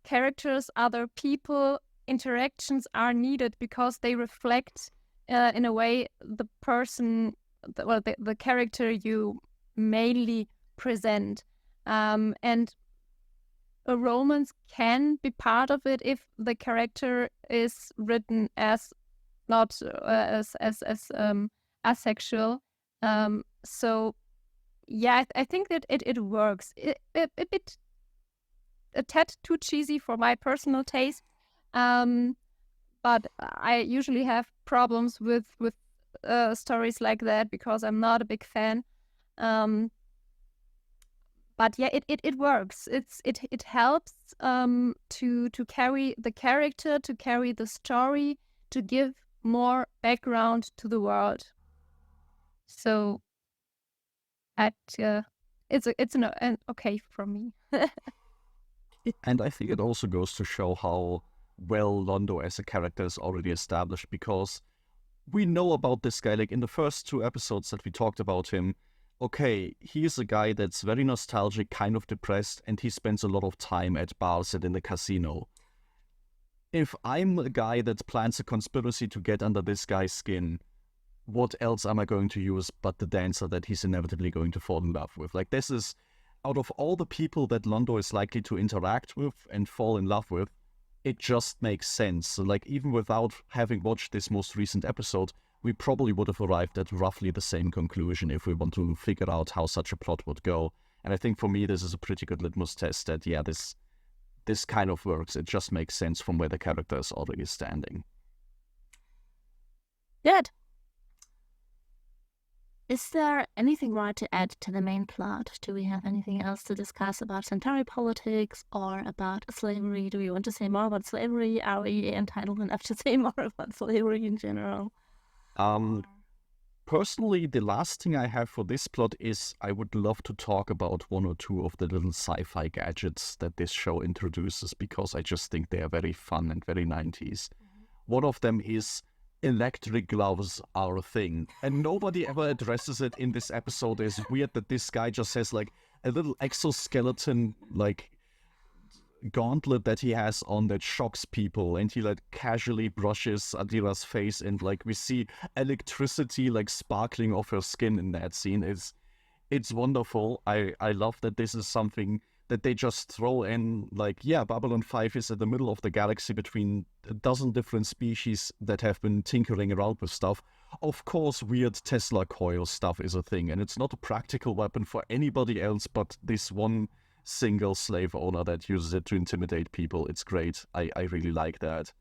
characters, other people, interactions are needed because they reflect in a way the person, the character you mainly present. And a romance can be part of it if the character is written as not as asexual. So yeah, I think that it works. A bit a tad too cheesy for my personal taste, but I usually have problems with stories like that because I'm not a big fan. But yeah, it works. It helps to carry the character, to carry the story, to give more background to the world. So it's an okay from me. And I think it also goes to show how well Londo as a character is already established, because we know about this guy. Like in the first 2 episodes that we talked about him, okay, he is a guy that's very nostalgic, kind of depressed, and he spends a lot of time at bars and in the casino. If I'm a guy that plans a conspiracy to get under this guy's skin, what else am I going to use but the dancer that he's inevitably going to fall in love with? Like, this is, out of all the people that Londo is likely to interact with and fall in love with, it just makes sense. So, like, even without having watched this most recent episode, we probably would have arrived at roughly the same conclusion if we want to figure out how such a plot would go. And I think for me, this is a pretty good litmus test that, yeah, this kind of works. It just makes sense from where the character is already standing. good. Is there anything more to add to the main plot? Do we have anything else to discuss about Centauri politics or about slavery? Do we want to say more about slavery? Are we entitled enough to say more about slavery in general? Personally, the last thing I have for this plot is I would love to talk about 1 or 2 of the little sci-fi gadgets that this show introduces, because I just think they are very fun and very 90s. One of them is electric gloves are a thing. And nobody ever addresses it in this episode. It's weird that this guy just has like a little exoskeleton like gauntlet that he has on that shocks people, and he like casually brushes Adira's face, and like we see electricity like sparkling off her skin in that scene. It's wonderful. I love that this is something that they just throw in. Like, yeah, Babylon 5 is at the middle of the galaxy between a dozen different species that have been tinkering around with stuff. Of course, weird Tesla coil stuff is a thing, and it's not a practical weapon for anybody else but this one single slave owner that uses it to intimidate people. It's great. I really like that.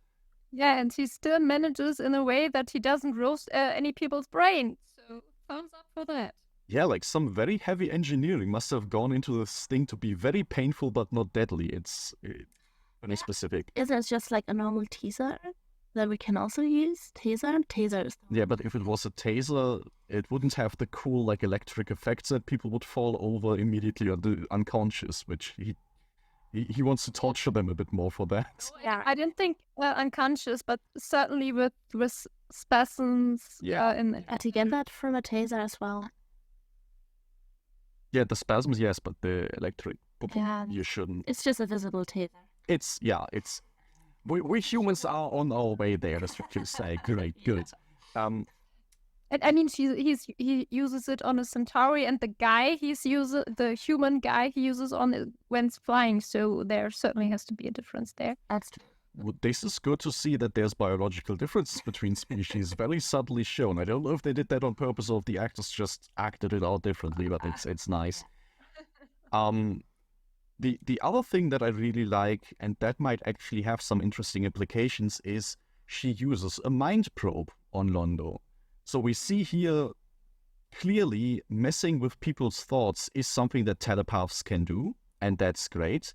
Yeah, and he still manages in a way that he doesn't roast any people's brain. So thumbs up for that. Yeah, like some very heavy engineering must have gone into this thing to be very painful but not deadly. It's very specific. Isn't it just like a normal teaser that we can also use? Tasers. Yeah, but if it was a taser, it wouldn't have the cool like electric effects that people would fall over immediately or do unconscious, which he wants to torture them a bit more for that. Yeah. I didn't think unconscious, but certainly with spasms. Yeah. But you get that from a taser as well. Yeah, the spasms, yes, but the electric, Yeah. you shouldn't. It's just a visible taser. It's we humans are on our way there, that's what you say. Great, good. And I mean, he uses it on a Centauri, and the human guy he uses on it when it's flying. So there certainly has to be a difference there. That's true. Well, this is good to see that there's biological differences between species, very subtly shown. I don't know if they did that on purpose or if the actors just acted it out differently, but it's nice. The other thing that I really like, and that might actually have some interesting implications, is she uses a mind probe on Londo. So we see here clearly messing with people's thoughts is something that telepaths can do, and that's great.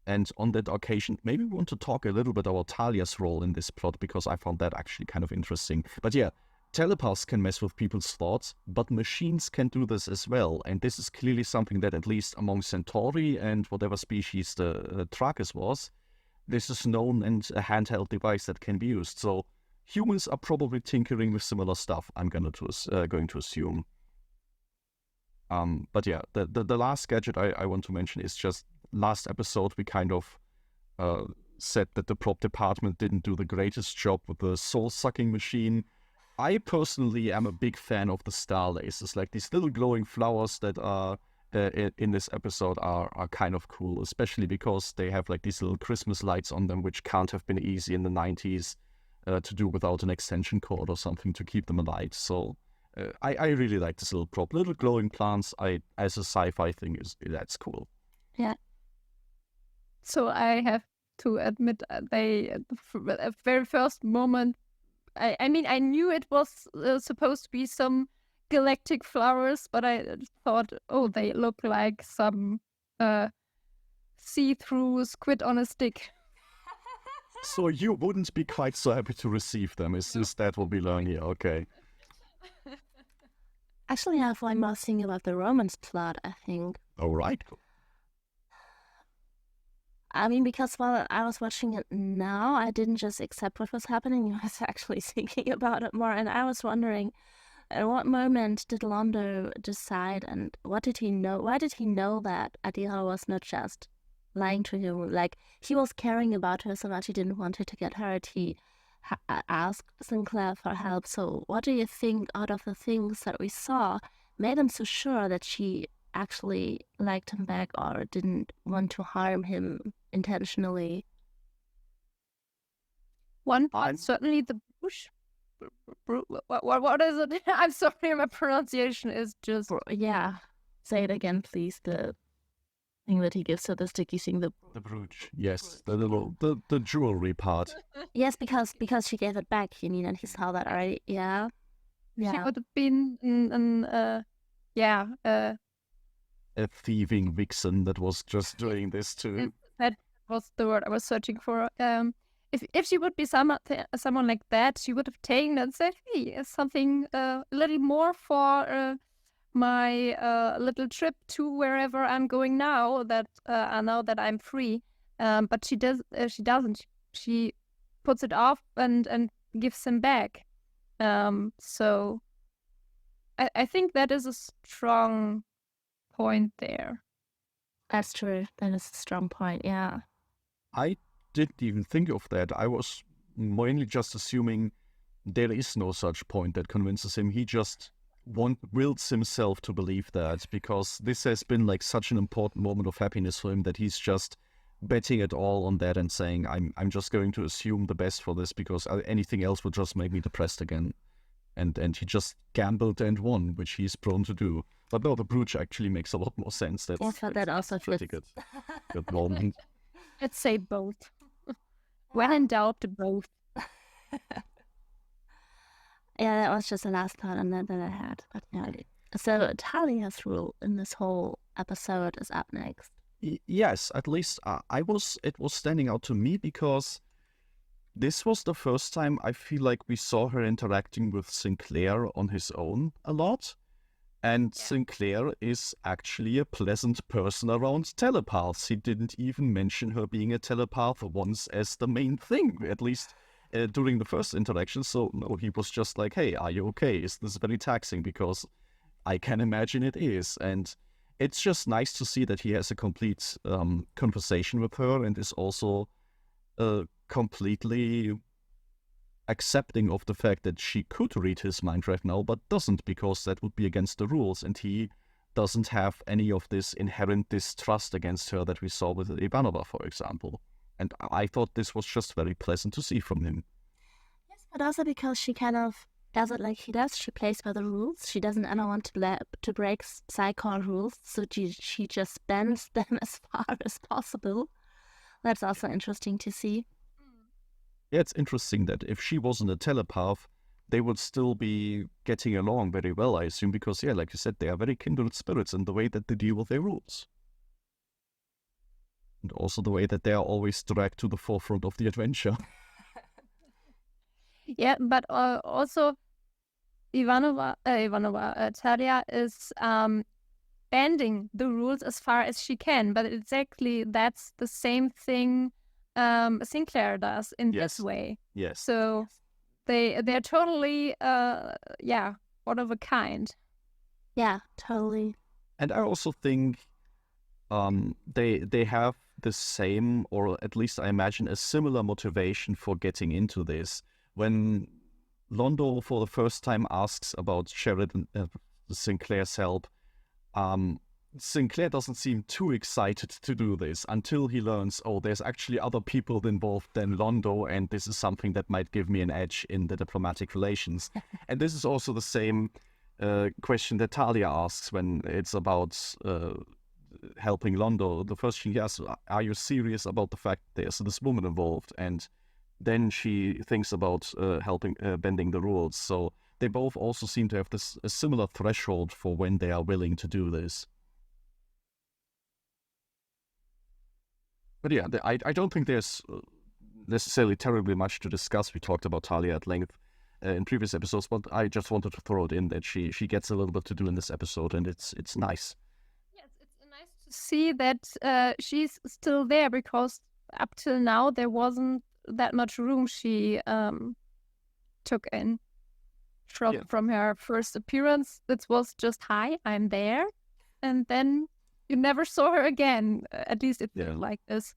And on that occasion, maybe we want to talk a little bit about Talia's role in this plot, because I found that actually kind of interesting. But yeah, telepaths can mess with people's thoughts, but machines can do this as well. And this is clearly something that, at least among Centauri and whatever species the Trakus was, this is known and a handheld device that can be used. So humans are probably tinkering with similar stuff, I'm going to assume. But yeah, the last gadget I want to mention is just last episode we kind of said that the prop department didn't do the greatest job with the soul-sucking machine. I personally am a big fan of the star lasers, like these little glowing flowers that are in this episode are kind of cool, especially because they have like these little Christmas lights on them, which can't have been easy in the 90s to do without an extension cord or something to keep them alight. So I really like this little prop. Little glowing plants, as a sci-fi thing, that's cool. Yeah. So I have to admit, at the very first moment, I mean, I knew it was supposed to be some galactic flowers, but I thought, oh, they look like some see-through squid on a stick. So you wouldn't be quite so happy to receive them, is that what we learn here? Okay. Actually, I have one more thing about the romance plot, I think. All right. I mean, because while I was watching it now, I didn't just accept what was happening. I was actually thinking about it more, and I was wondering, at what moment did Londo decide, and what did he know? Why did he know that Adira was not just lying to him? Like, he was caring about her so much he didn't want her to get hurt. He asked Sinclair for help. So what do you think, out of the things that we saw, made him so sure that she actually liked him back or didn't want to harm him intentionally? One part, certainly the bush. What is it? I'm sorry, my pronunciation is just... Yeah. Say it again, please. The thing that he gives her, the sticky thing. The brooch. Yes, the jewelry part. Yes, because she gave it back, you mean, and he saw that already. Yeah. She would have been a thieving vixen that was just doing this too. That was the word I was searching for. If she would be someone like that, she would have taken and said, "Hey, something a little more for my little trip to wherever I'm going now. That I know that I'm free." But she doesn't. She puts it off and gives him back. So I think that is a strong point there. That's true. That is a strong point. Yeah. I didn't even think of that. I was mainly just assuming there is no such point that convinces him. He just wills himself to believe that, because this has been like such an important moment of happiness for him that he's just betting it all on that and saying, I'm just going to assume the best for this, because anything else would just make me depressed again. And he just gambled and won, which he's prone to do. But no, the brooch actually makes a lot more sense. That's that also pretty fits. good moment. Let's say both. When in doubt, both. Yeah, that was just the last part on that I had. But yeah. So Talia's rule in this whole episode is up next. Yes, at least it was standing out to me because this was the first time I feel like we saw her interacting with Sinclair on his own a lot. And Sinclair is actually a pleasant person around telepaths. He didn't even mention her being a telepath once as the main thing, at least during the first interaction. So no, he was just like, hey, are you okay? Is this very taxing? Because I can imagine it is. And it's just nice to see that he has a complete conversation with her and is also completely accepting of the fact that she could read his mind right now, but doesn't, because that would be against the rules, and he doesn't have any of this inherent distrust against her that we saw with Ivanova, for example. And I thought this was just very pleasant to see from him. Yes, but also because she kind of does it like he does. She plays by the rules. She doesn't ever want to break psycho rules, so she just bends them as far as possible. That's also interesting to see. Yeah, it's interesting that if she wasn't a telepath, they would still be getting along very well, I assume, because, yeah, like you said, they are very kindred spirits in the way that they deal with their rules. And also the way that they are always dragged to the forefront of the adventure. Yeah, but also Talia is bending the rules as far as she can, but exactly that's the same thing Sinclair does in this way. Yes. So they're totally one of a kind. Yeah, totally. And I also think they have the same, or at least I imagine a similar motivation for getting into this. When Londo for the first time asks about Sheridan, Sinclair's help, Sinclair doesn't seem too excited to do this until he learns, oh, there's actually other people involved than Londo, and this is something that might give me an edge in the diplomatic relations. And this is also the same question that Talia asks when it's about helping Londo. The first thing he asks, are you serious about the fact there's this woman involved? And then she thinks about bending the rules. So they both also seem to have a similar threshold for when they are willing to do this. But yeah, I don't think there's necessarily terribly much to discuss. We talked about Talia at length in previous episodes, but I just wanted to throw it in that she gets a little bit to do in this episode, and it's nice. Yes, it's nice to see that she's still there, because up till now there wasn't that much room she took in from her first appearance. It was just, hi, I'm there, and then you never saw her again. At least it felt like this.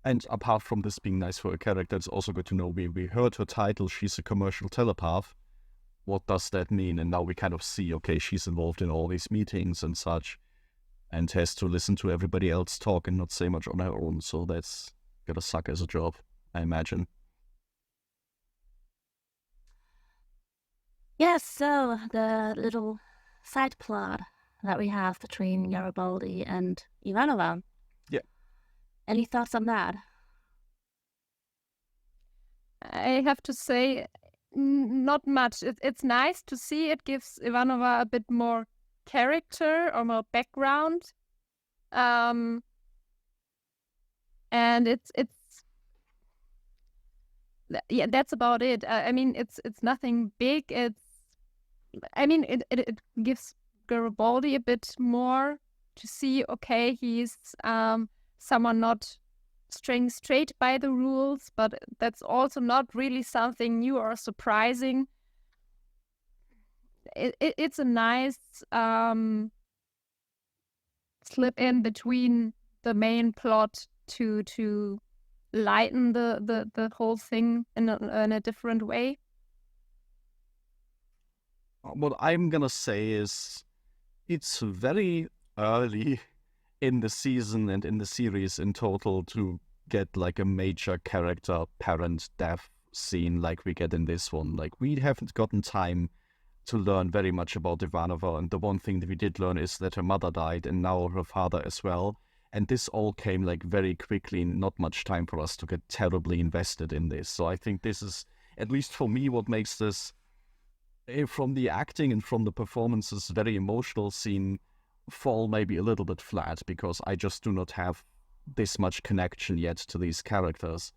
And apart from this being nice for her character, it's also good to know we heard her title, she's a commercial telepath. What does that mean? And now we kind of see, okay, she's involved in all these meetings and such, and has to listen to everybody else talk and not say much on her own. So that's gotta suck as a job, I imagine. Yes, so the little side plot that we have between Garibaldi and Ivanova. Yeah. Any thoughts on that? I have to say, not much. It's nice to see. It gives Ivanova a bit more character or more background. And it's yeah, that's about it. I mean, it's nothing big. It gives Garibaldi a bit more to see. Okay, he's someone not staying straight by the rules, but that's also not really something new or surprising. It's a nice slip in between the main plot to lighten the whole thing in a different way. What I'm gonna say is it's very early in the season and in the series in total to get like a major character parent death scene like we get in this one. Like, we haven't gotten time to learn very much about Ivanova, and the one thing that we did learn is that her mother died and now her father as well. And this all came like very quickly, not much time for us to get terribly invested in this. So I think this is, at least for me, what makes this, from the acting and from the performances, very emotional scene fall maybe a little bit flat, because I just do not have this much connection yet to these characters.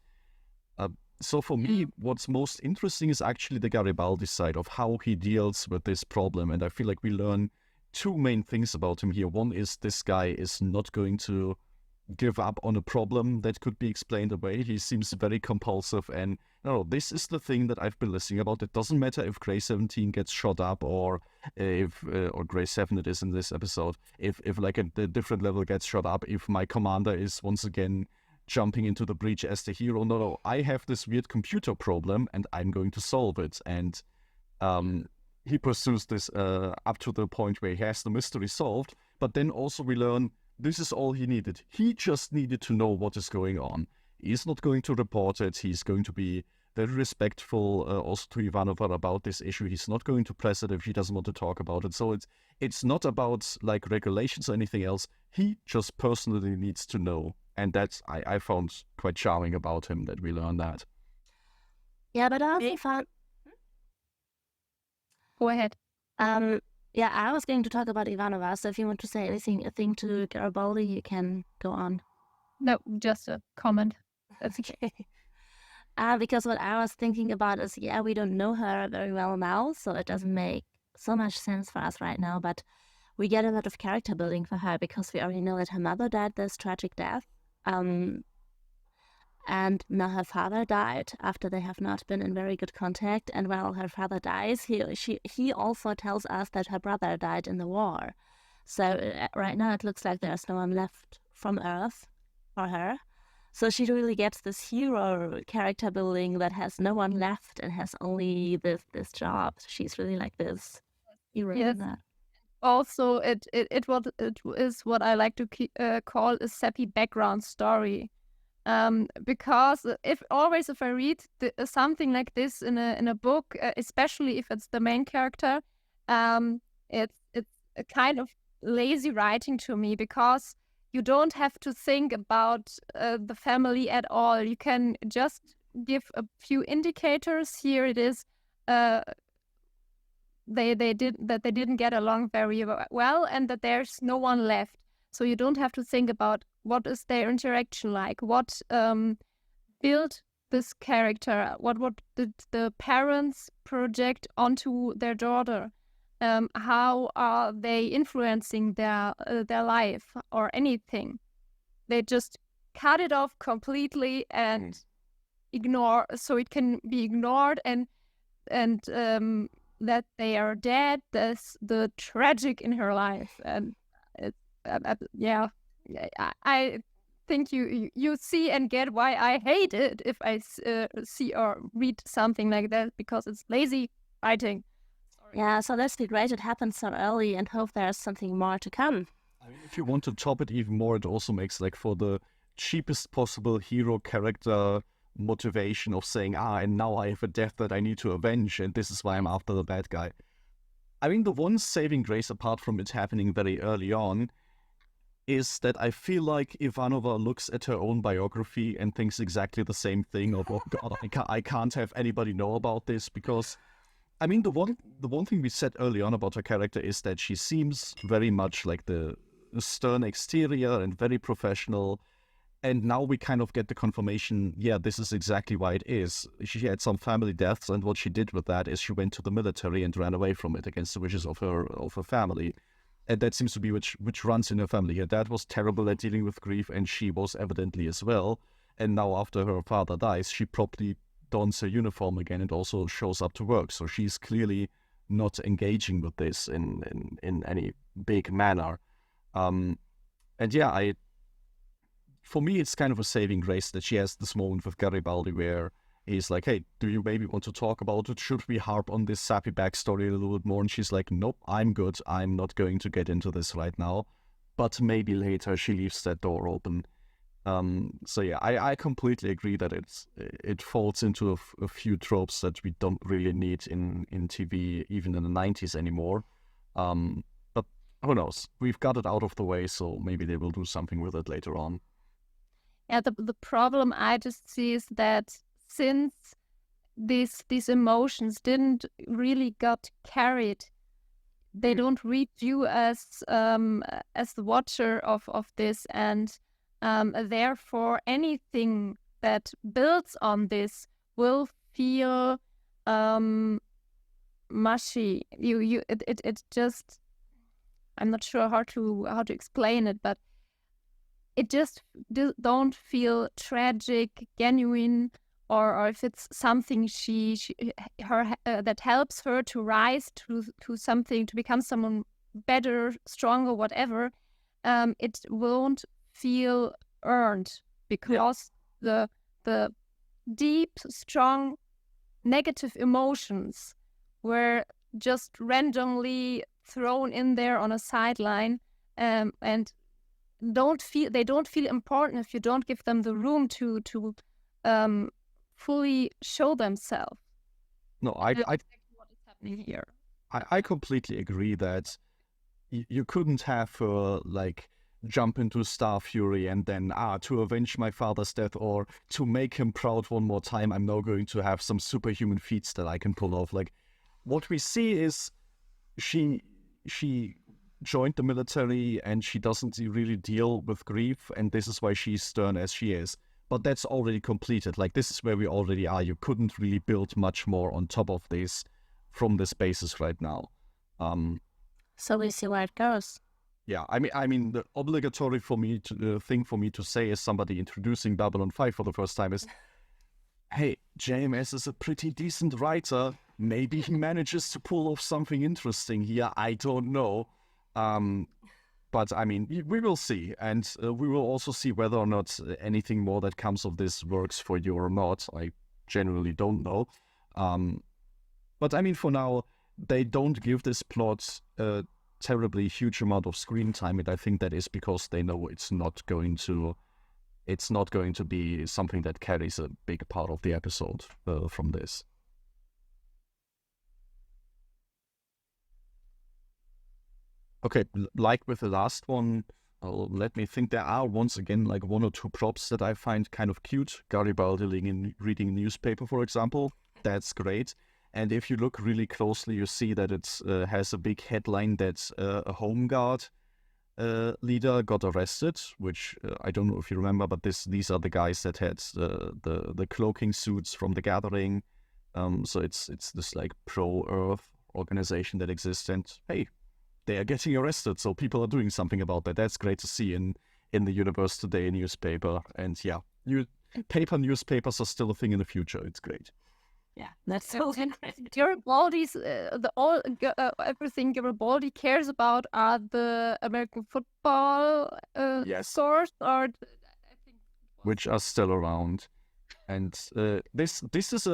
So for me, what's most interesting is actually the Garibaldi side of how he deals with this problem. And I feel like we learn two main things about him here. One is this guy is not going to give up on a problem that could be explained away. He seems very compulsive, and no, this is the thing that I've been listening about. It doesn't matter if Grey 17 gets shot up, or if or Grey 7 it is in this episode, if like a different level gets shot up, if my commander is once again jumping into the breach as the hero. No, I have this weird computer problem and I'm going to solve it. And he pursues this up to the point where he has the mystery solved. But then also we learn this is all he needed. He just needed to know what is going on. He's not going to report it. He's going to be very respectful also to Ivanova about this issue. He's not going to press it if he doesn't want to talk about it. So it's not about like regulations or anything else. He just personally needs to know. And that's, I found quite charming about him, that we learn that. Yeah, but I also found... Go ahead. Yeah, I was going to talk about Ivanova, so if you want to say anything, a thing to Garibaldi, you can go on. No, just a comment. That's okay. Because what I was thinking about is, yeah, we don't know her very well now, so it doesn't make so much sense for us right now, but we get a lot of character building for her because we already know that her mother died this tragic death. And now her father died after they have not been in very good contact. And while her father dies, he also tells us that her brother died in the war. So right now it looks like there's no one left from Earth for her. So she really gets this hero character building that has no one left and has only this job. She's really like this hero. Yes. In that. Also, it is what I like to call a sappy background story. Because if I read something like this in a book, especially if it's the main character, it's a kind of lazy writing to me, because you don't have to think about the family at all. You can just give a few indicators. Here it is. They didn't get along very well, and that there's no one left. So you don't have to think about what is their interaction like, what built this character, what did the parents project onto their daughter, how are they influencing their life or anything. They just cut it off completely and ignore, so it can be ignored, and that they are dead. That's the tragic in her life, and yeah. I think you see and get why I hate it if I see or read something like that, because it's lazy writing. Sorry. Yeah, so that's the great it happens so early, and hope there's something more to come. I mean, if you want to top it even more, it also makes like for the cheapest possible hero character motivation of saying, and now I have a death that I need to avenge, and this is why I'm after the bad guy. I mean, the one saving grace, apart from it happening very early on, is that I feel like Ivanova looks at her own biography and thinks exactly the same thing of, oh God, I can't have anybody know about this, because, I mean, the one thing we said early on about her character is that she seems very much like the stern exterior and very professional, and now we kind of get the confirmation, yeah, this is exactly why it is. She had some family deaths, and what she did with that is she went to the military and ran away from it against the wishes of her family. And that seems to be which runs in her family. Her dad was terrible at dealing with grief, and she was evidently as well. And now after her father dies, she probably dons her uniform again and also shows up to work. So she's clearly not engaging with this in any big manner. And yeah, for me, it's kind of a saving grace that she has this moment with Garibaldi where he's like, hey, do you maybe want to talk about it? Should we harp on this sappy backstory a little bit more? And she's like, nope, I'm good. I'm not going to get into this right now. But maybe later she leaves that door open. So yeah, I completely agree that it falls into a few tropes that we don't really need in TV, even in the 90s anymore. But who knows? We've got it out of the way, so maybe they will do something with it later on. Yeah, the problem I just see is that since these emotions didn't really got carried, they don't reach you as the watcher of this, and therefore anything that builds on this will feel mushy. It just, I'm not sure how to explain it, but it just don't feel tragic, genuine, or if it's something that helps her to rise to something, to become someone better, stronger, whatever. It won't feel earned because the deep, strong, negative emotions were just randomly thrown in there on a sideline, and they don't feel important if you don't give them the room to fully show themselves. No, what is happening here. I completely agree that you couldn't have her like jump into Star Fury and then to avenge my father's death or to make him proud one more time, I'm now going to have some superhuman feats that I can pull off. Like what we see is she joined the military and she doesn't really deal with grief, and this is why she's stern as she is. But that's already completed. Like this is where we already are. You couldn't really build much more on top of this from this basis right now. So we see where it goes. Yeah, I mean, the obligatory thing for me to say as somebody introducing Babylon 5 for the first time is, hey, JMS is a pretty decent writer. Maybe he manages to pull off something interesting here. I don't know. But I mean, we will see. And we will also see whether or not anything more that comes of this works for you or not. I generally don't know. But I mean, for now, they don't give this plot a terribly huge amount of screen time. And I think that is because they know it's not going to be something that carries a big part of the episode from this. Okay, like with the last one, let me think. There are once again like one or two props that I find kind of cute. Garibaldi reading a newspaper, for example. That's great. And if you look really closely, you see that it has a big headline that a Home Guard leader got arrested, which I don't know if you remember, but these are the guys that had the cloaking suits from the Gathering. So it's this like pro-Earth organization that exists, and hey, they are getting arrested, so people are doing something about that. That's great to see in the Universe Today newspaper. And yeah, paper newspapers are still a thing in the future. It's great. Yeah, that's so great. Garibaldi's everything Garibaldi cares about are the American football stores, or I think, which are still around. And this is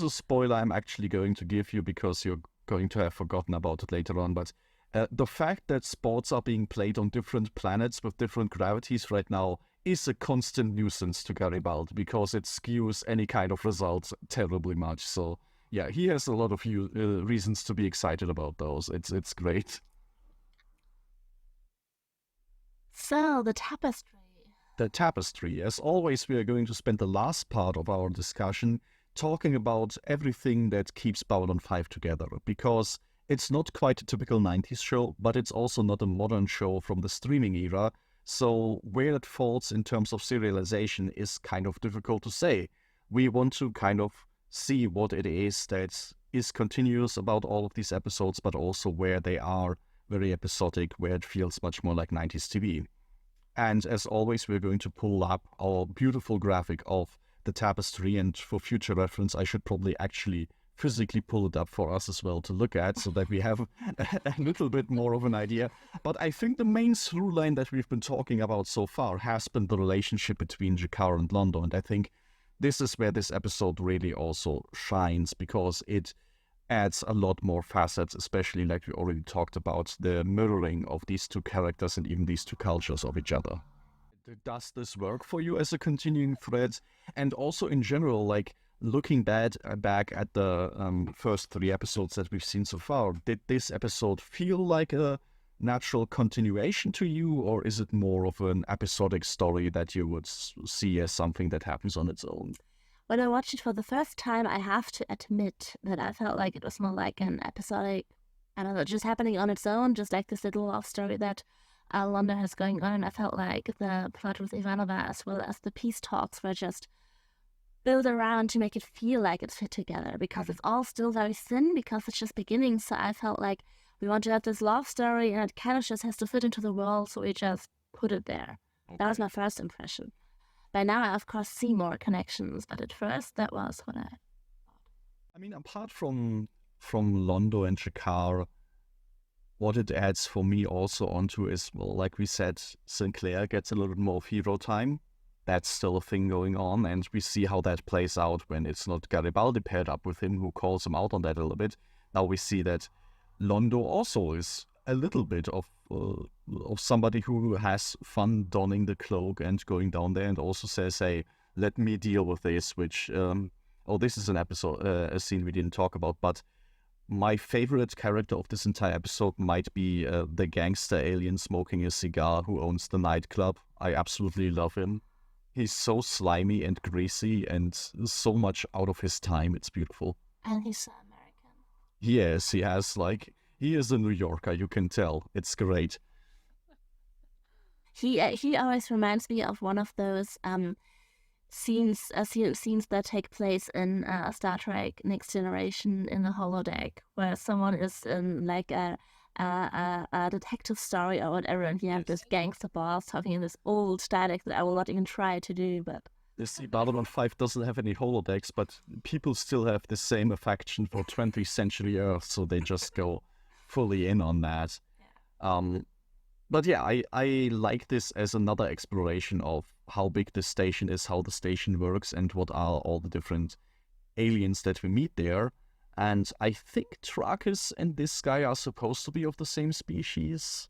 a spoiler I'm actually going to give you because you're going to have forgotten about it later on. But the fact that sports are being played on different planets with different gravities right now is a constant nuisance to Garibaldi because it skews any kind of results terribly much. So yeah, he has a lot of reasons to be excited about those. It's great. So the tapestry. The tapestry. As always, we are going to spend the last part of our discussion talking about everything that keeps Babylon 5 together, because it's not quite a typical 90s show, but it's also not a modern show from the streaming era. So where it falls in terms of serialization is kind of difficult to say. We want to kind of see what it is that is continuous about all of these episodes, but also where they are very episodic, where it feels much more like 90s TV. And as always, we're going to pull up our beautiful graphic of the tapestry. And for future reference, I should probably actually physically pull it up for us as well to look at so that we have a little bit more of an idea. But I think the main through line that we've been talking about so far has been the relationship between G'Kar and Londo. And I think this is where this episode really also shines, because it adds a lot more facets, especially like we already talked about, the mirroring of these two characters and even these two cultures of each other. Does this work for you as a continuing thread? And also in general, like looking back at the first 3 episodes that we've seen so far, did this episode feel like a natural continuation to you, or is it more of an episodic story that you would see as something that happens on its own? When I watched it for the first time, I have to admit that I felt like it was more like an episodic, I don't know, just happening on its own, just like this little love story that Londo has going on. I felt like the plot with Ivanova as well as the peace talks were just built around to make it feel like it fit together, because it's all still very thin, because it's just beginning. So I felt like we want to have this love story and it kind of just has to fit into the world, so we just put it there. Okay. That was my first impression. By now, I of course see more connections, but at first, that was what I thought. I mean, apart from Londo and G'Kar, what it adds for me also onto is, well, like we said, Sinclair gets a little bit more of hero time. That's still a thing going on, and we see how that plays out when it's not Garibaldi paired up with him, who calls him out on that a little bit. Now we see that Londo also is a little bit of somebody who has fun donning the cloak and going down there, and also says, hey, let me deal with this, which, this is an episode, a scene we didn't talk about, but my favorite character of this entire episode might be the gangster alien smoking a cigar who owns the nightclub. I absolutely love him. He's so slimy and greasy and so much out of his time. It's beautiful. And he's American. Yes, he is a New Yorker, you can tell. It's great. He always reminds me of one of those scenes that take place in Star Trek Next Generation in the holodeck, where someone is in like a detective story or whatever, and you have this gangster boss talking in this old dialect that I will not even try to do, but... You see, Babylon 5 doesn't have any holodecks, but people still have the same affection for 20th century Earth, so they just go fully in on that. Yeah. But yeah, I like this as another exploration of how big this station is, how the station works, and what are all the different aliens that we meet there. And I think Trakus and this guy are supposed to be of the same species.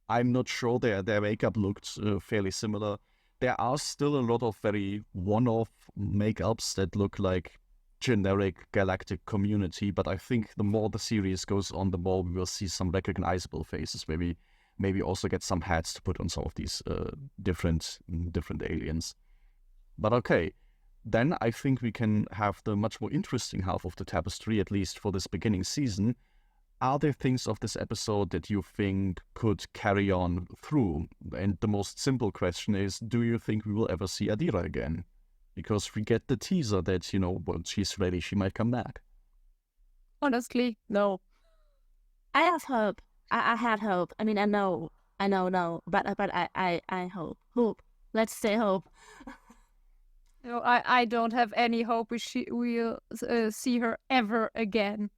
I'm not sure. Their makeup looked fairly similar. There are still a lot of very one-off makeups that look like generic galactic community, but I think the more the series goes on, the more we will see some recognizable faces, maybe also get some hats to put on some of these different aliens. But okay, then I think we can have the much more interesting half of the tapestry, at least for this beginning season. Are there things of this episode that you think could carry on through? And the most simple question is, do you think we will ever see Adira again? Because we get the teaser that, once she's ready, she might come back. Honestly, no. I have hope. I had hope. I mean, I know, no, but I hope. Hope. Let's say hope. No, I don't have any hope we'll see her ever again.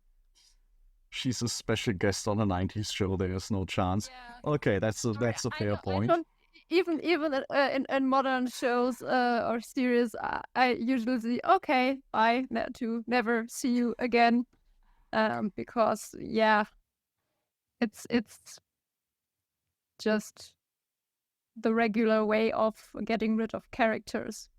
She's a special guest on a 90s show. There's no chance. Yeah. Okay, that's a fair point. Even in modern shows or series, I usually say, okay, bye, to never see you again, because it's just the regular way of getting rid of characters.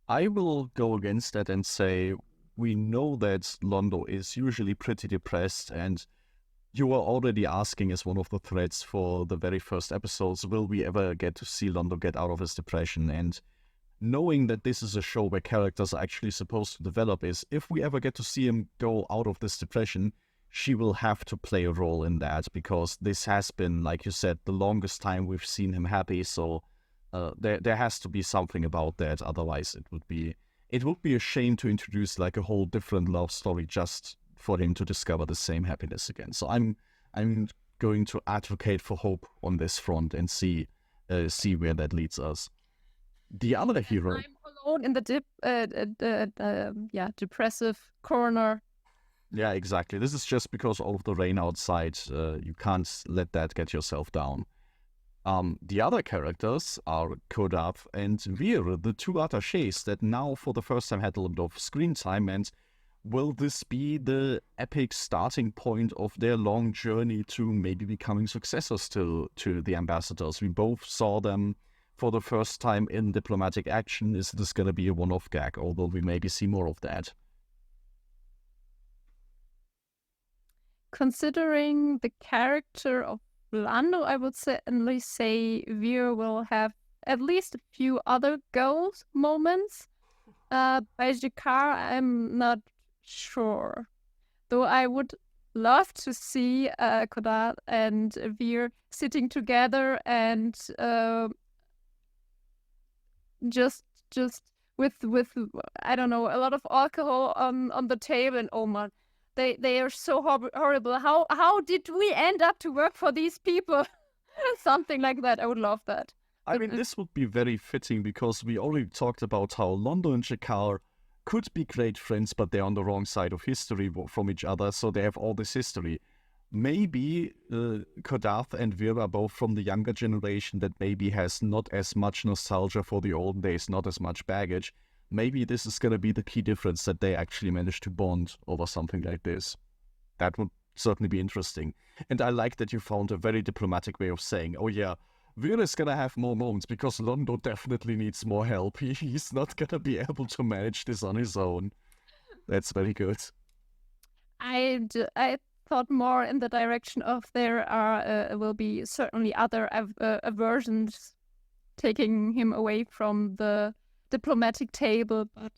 I will go against that and say we know that Londo is usually pretty depressed, and you are already asking as one of the threads for the very first episodes, will we ever get to see Londo get out of his depression? And knowing that this is a show where characters are actually supposed to develop is, if we ever get to see him go out of this depression, she will have to play a role in that, because this has been, like you said, the longest time we've seen him happy, so there has to be something about that. Otherwise it would be a shame to introduce like a whole different love story just for him to discover the same happiness again. So I'm going to advocate for hope on this front and see see where that leads us. The other hero... I'm alone in the depressive corner. Yeah, exactly. This is just because all of the rain outside. You can't let that get yourself down. The other characters are Kodath and Vir, the two attachés that now for the first time had a little bit of screen time. And will this be the epic starting point of their long journey to maybe becoming successors to the ambassadors? We both saw them for the first time in diplomatic action. Is this going to be a one-off gag, or will we maybe see more of that? Considering the character of Londo, I would certainly say Vir will have at least a few other goals moments. By Jakar, I'm not sure. Though I would love to see Kodath and Vir sitting together and just with I don't know, a lot of alcohol on the table, and oh man, they are so horrible. How did we end up to work for these people? Something like that. I would love that. I mean, this would be very fitting because we already talked about how Londo and Jakar could be great friends, but they're on the wrong side of history from each other, so they have all this history. Maybe Kodath and Vir are both from the younger generation that maybe has not as much nostalgia for the old days, not as much baggage. Maybe this is going to be the key difference, that they actually managed to bond over something like this. That would certainly be interesting. And I like that you found a very diplomatic way of saying, oh yeah, Vir is going to have more moments because Londo definitely needs more help. He's not going to be able to manage this on his own. That's very good. I thought more in the direction of there will be certainly other aversions taking him away from the diplomatic table, but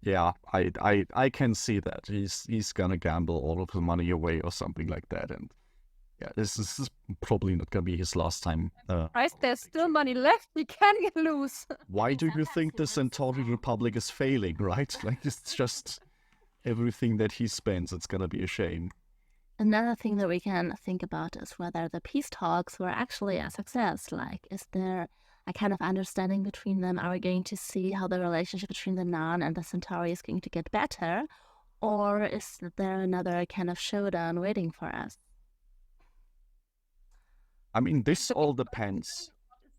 yeah, I can see that he's gonna gamble all of the money away or something like that, and yeah, this is probably not gonna be his last time. There's still money left. We can lose. Why do you think the Centauri Republic is failing? Right, like it's just everything that he spends. It's gonna be a shame. Another thing that we can think about is whether the peace talks were actually a success. Like, is there a kind of understanding between them? Are we going to see how the relationship between the Nan and the Centauri is going to get better? Or is there another kind of showdown waiting for us? I mean, this all depends.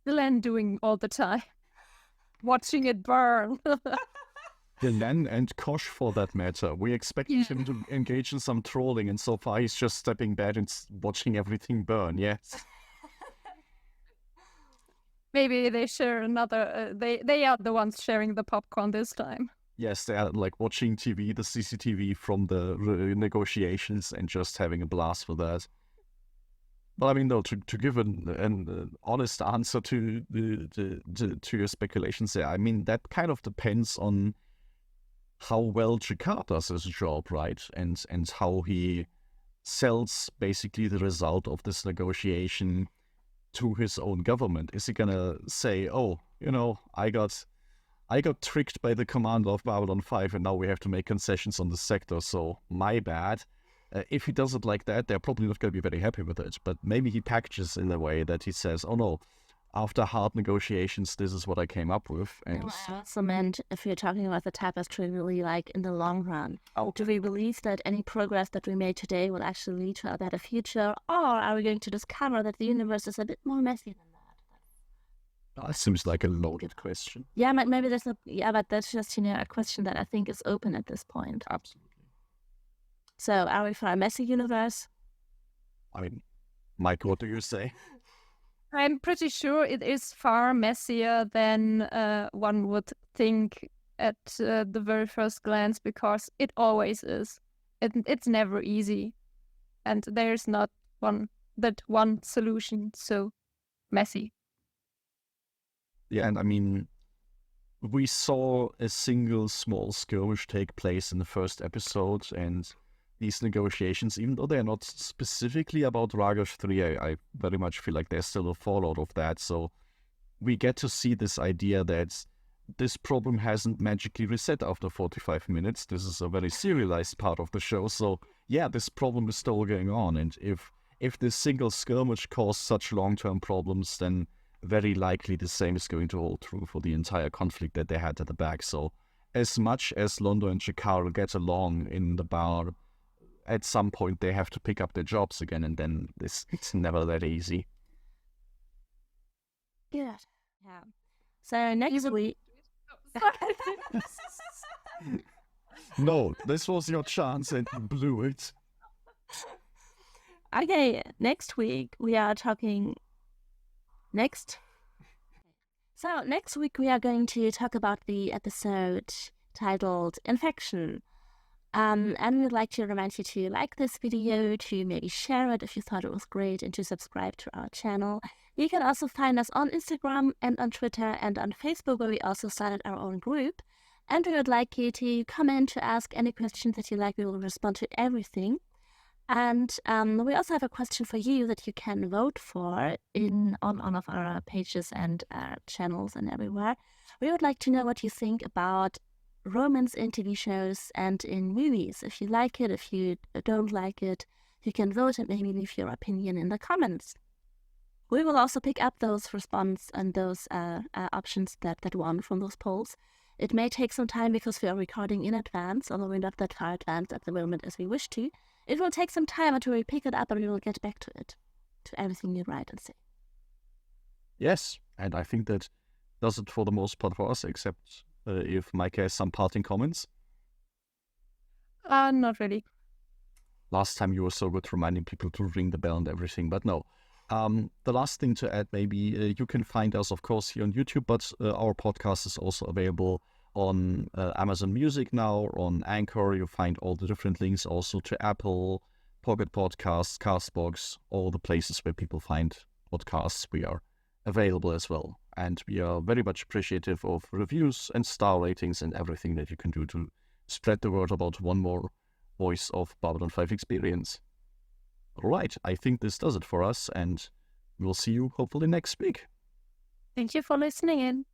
Dylan doing all the time. Watching it burn. Dylan and Kosh, for that matter. We expected him to engage in some trolling, and so far he's just stepping back and watching everything burn, yes. Maybe they share another... they are the ones sharing the popcorn this time. Yes, they are like watching TV, the CCTV from the negotiations, and just having a blast with that. But I mean, though, to give an honest answer to your speculations there, I mean, that kind of depends on how well Jakar does his job, right? And how he sells basically the result of this negotiation to his own government. Is he gonna say, oh, you know, I got tricked by the commander of Babylon 5 and now we have to make concessions on the sector, so my bad. If he does it like that, they're probably not going to be very happy with it. But maybe he packages in a way that he says, oh no, after hard negotiations, this is what I came up with. And no, I also meant if you're talking about the tapestry really like in the long run. Do we believe that any progress that we made today will actually lead to a better future? Or are we going to discover that the universe is a bit more messy than that? That seems like a loaded question. Yeah, maybe there's but that's just, a question that I think is open at this point. Absolutely. So, are we for a messy universe? I mean, Mike, what do you say? I'm pretty sure it is far messier than one would think at the very first glance, because it always is. It's never easy. And there's not one solution, so messy. Yeah, and I mean, we saw a single small skirmish take place in the first episode, and these negotiations, even though they're not specifically about Ragash 3, I very much feel like there's still a fallout of that. So we get to see this idea that this problem hasn't magically reset after 45 minutes. This is a very serialized part of the show. So yeah, this problem is still going on. And if if this single skirmish caused such long-term problems, then very likely the same is going to hold true for the entire conflict that they had at the back. So as much as Londo and Jakar get along in the bar, at some point they have to pick up their jobs again, and then it's never that easy. Good. Yeah. So next week... No, this was your chance and you blew it. Okay, next week we are talking... So next week we are going to talk about the episode titled Infection. And we would like to remind you to like this video, to maybe share it if you thought it was great, and to subscribe to our channel. You can also find us on Instagram and on Twitter and on Facebook, where we also started our own group. And we would like you to comment, to ask any questions that you like. We will respond to everything. And we also have a question for you that you can vote for on all of our pages and channels and everywhere. We would like to know what you think about romance in TV shows and in movies. If you like it, if you don't like it, you can vote and maybe leave your opinion in the comments. We will also pick up those responses and those options that won from those polls. It may take some time because we are recording in advance, although we're not that far advanced at the moment as we wish to. It will take some time until we pick it up, and we will get back to it, to everything you write and say. Yes, and I think that does it for the most part for us, except if Meike has some parting comments. Not really. Last time you were so good reminding people to ring the bell and everything, but no. The last thing to add, maybe you can find us, of course, here on YouTube, but our podcast is also available on Amazon Music now, on Anchor. You'll find all the different links also to Apple, Pocket Podcasts, Castbox, all the places where people find podcasts. We are available as well. And we are very much appreciative of reviews and star ratings and everything that you can do to spread the word about one more voice of Babylon 5 experience. All right, I think this does it for us, and we'll see you hopefully next week. Thank you for listening in.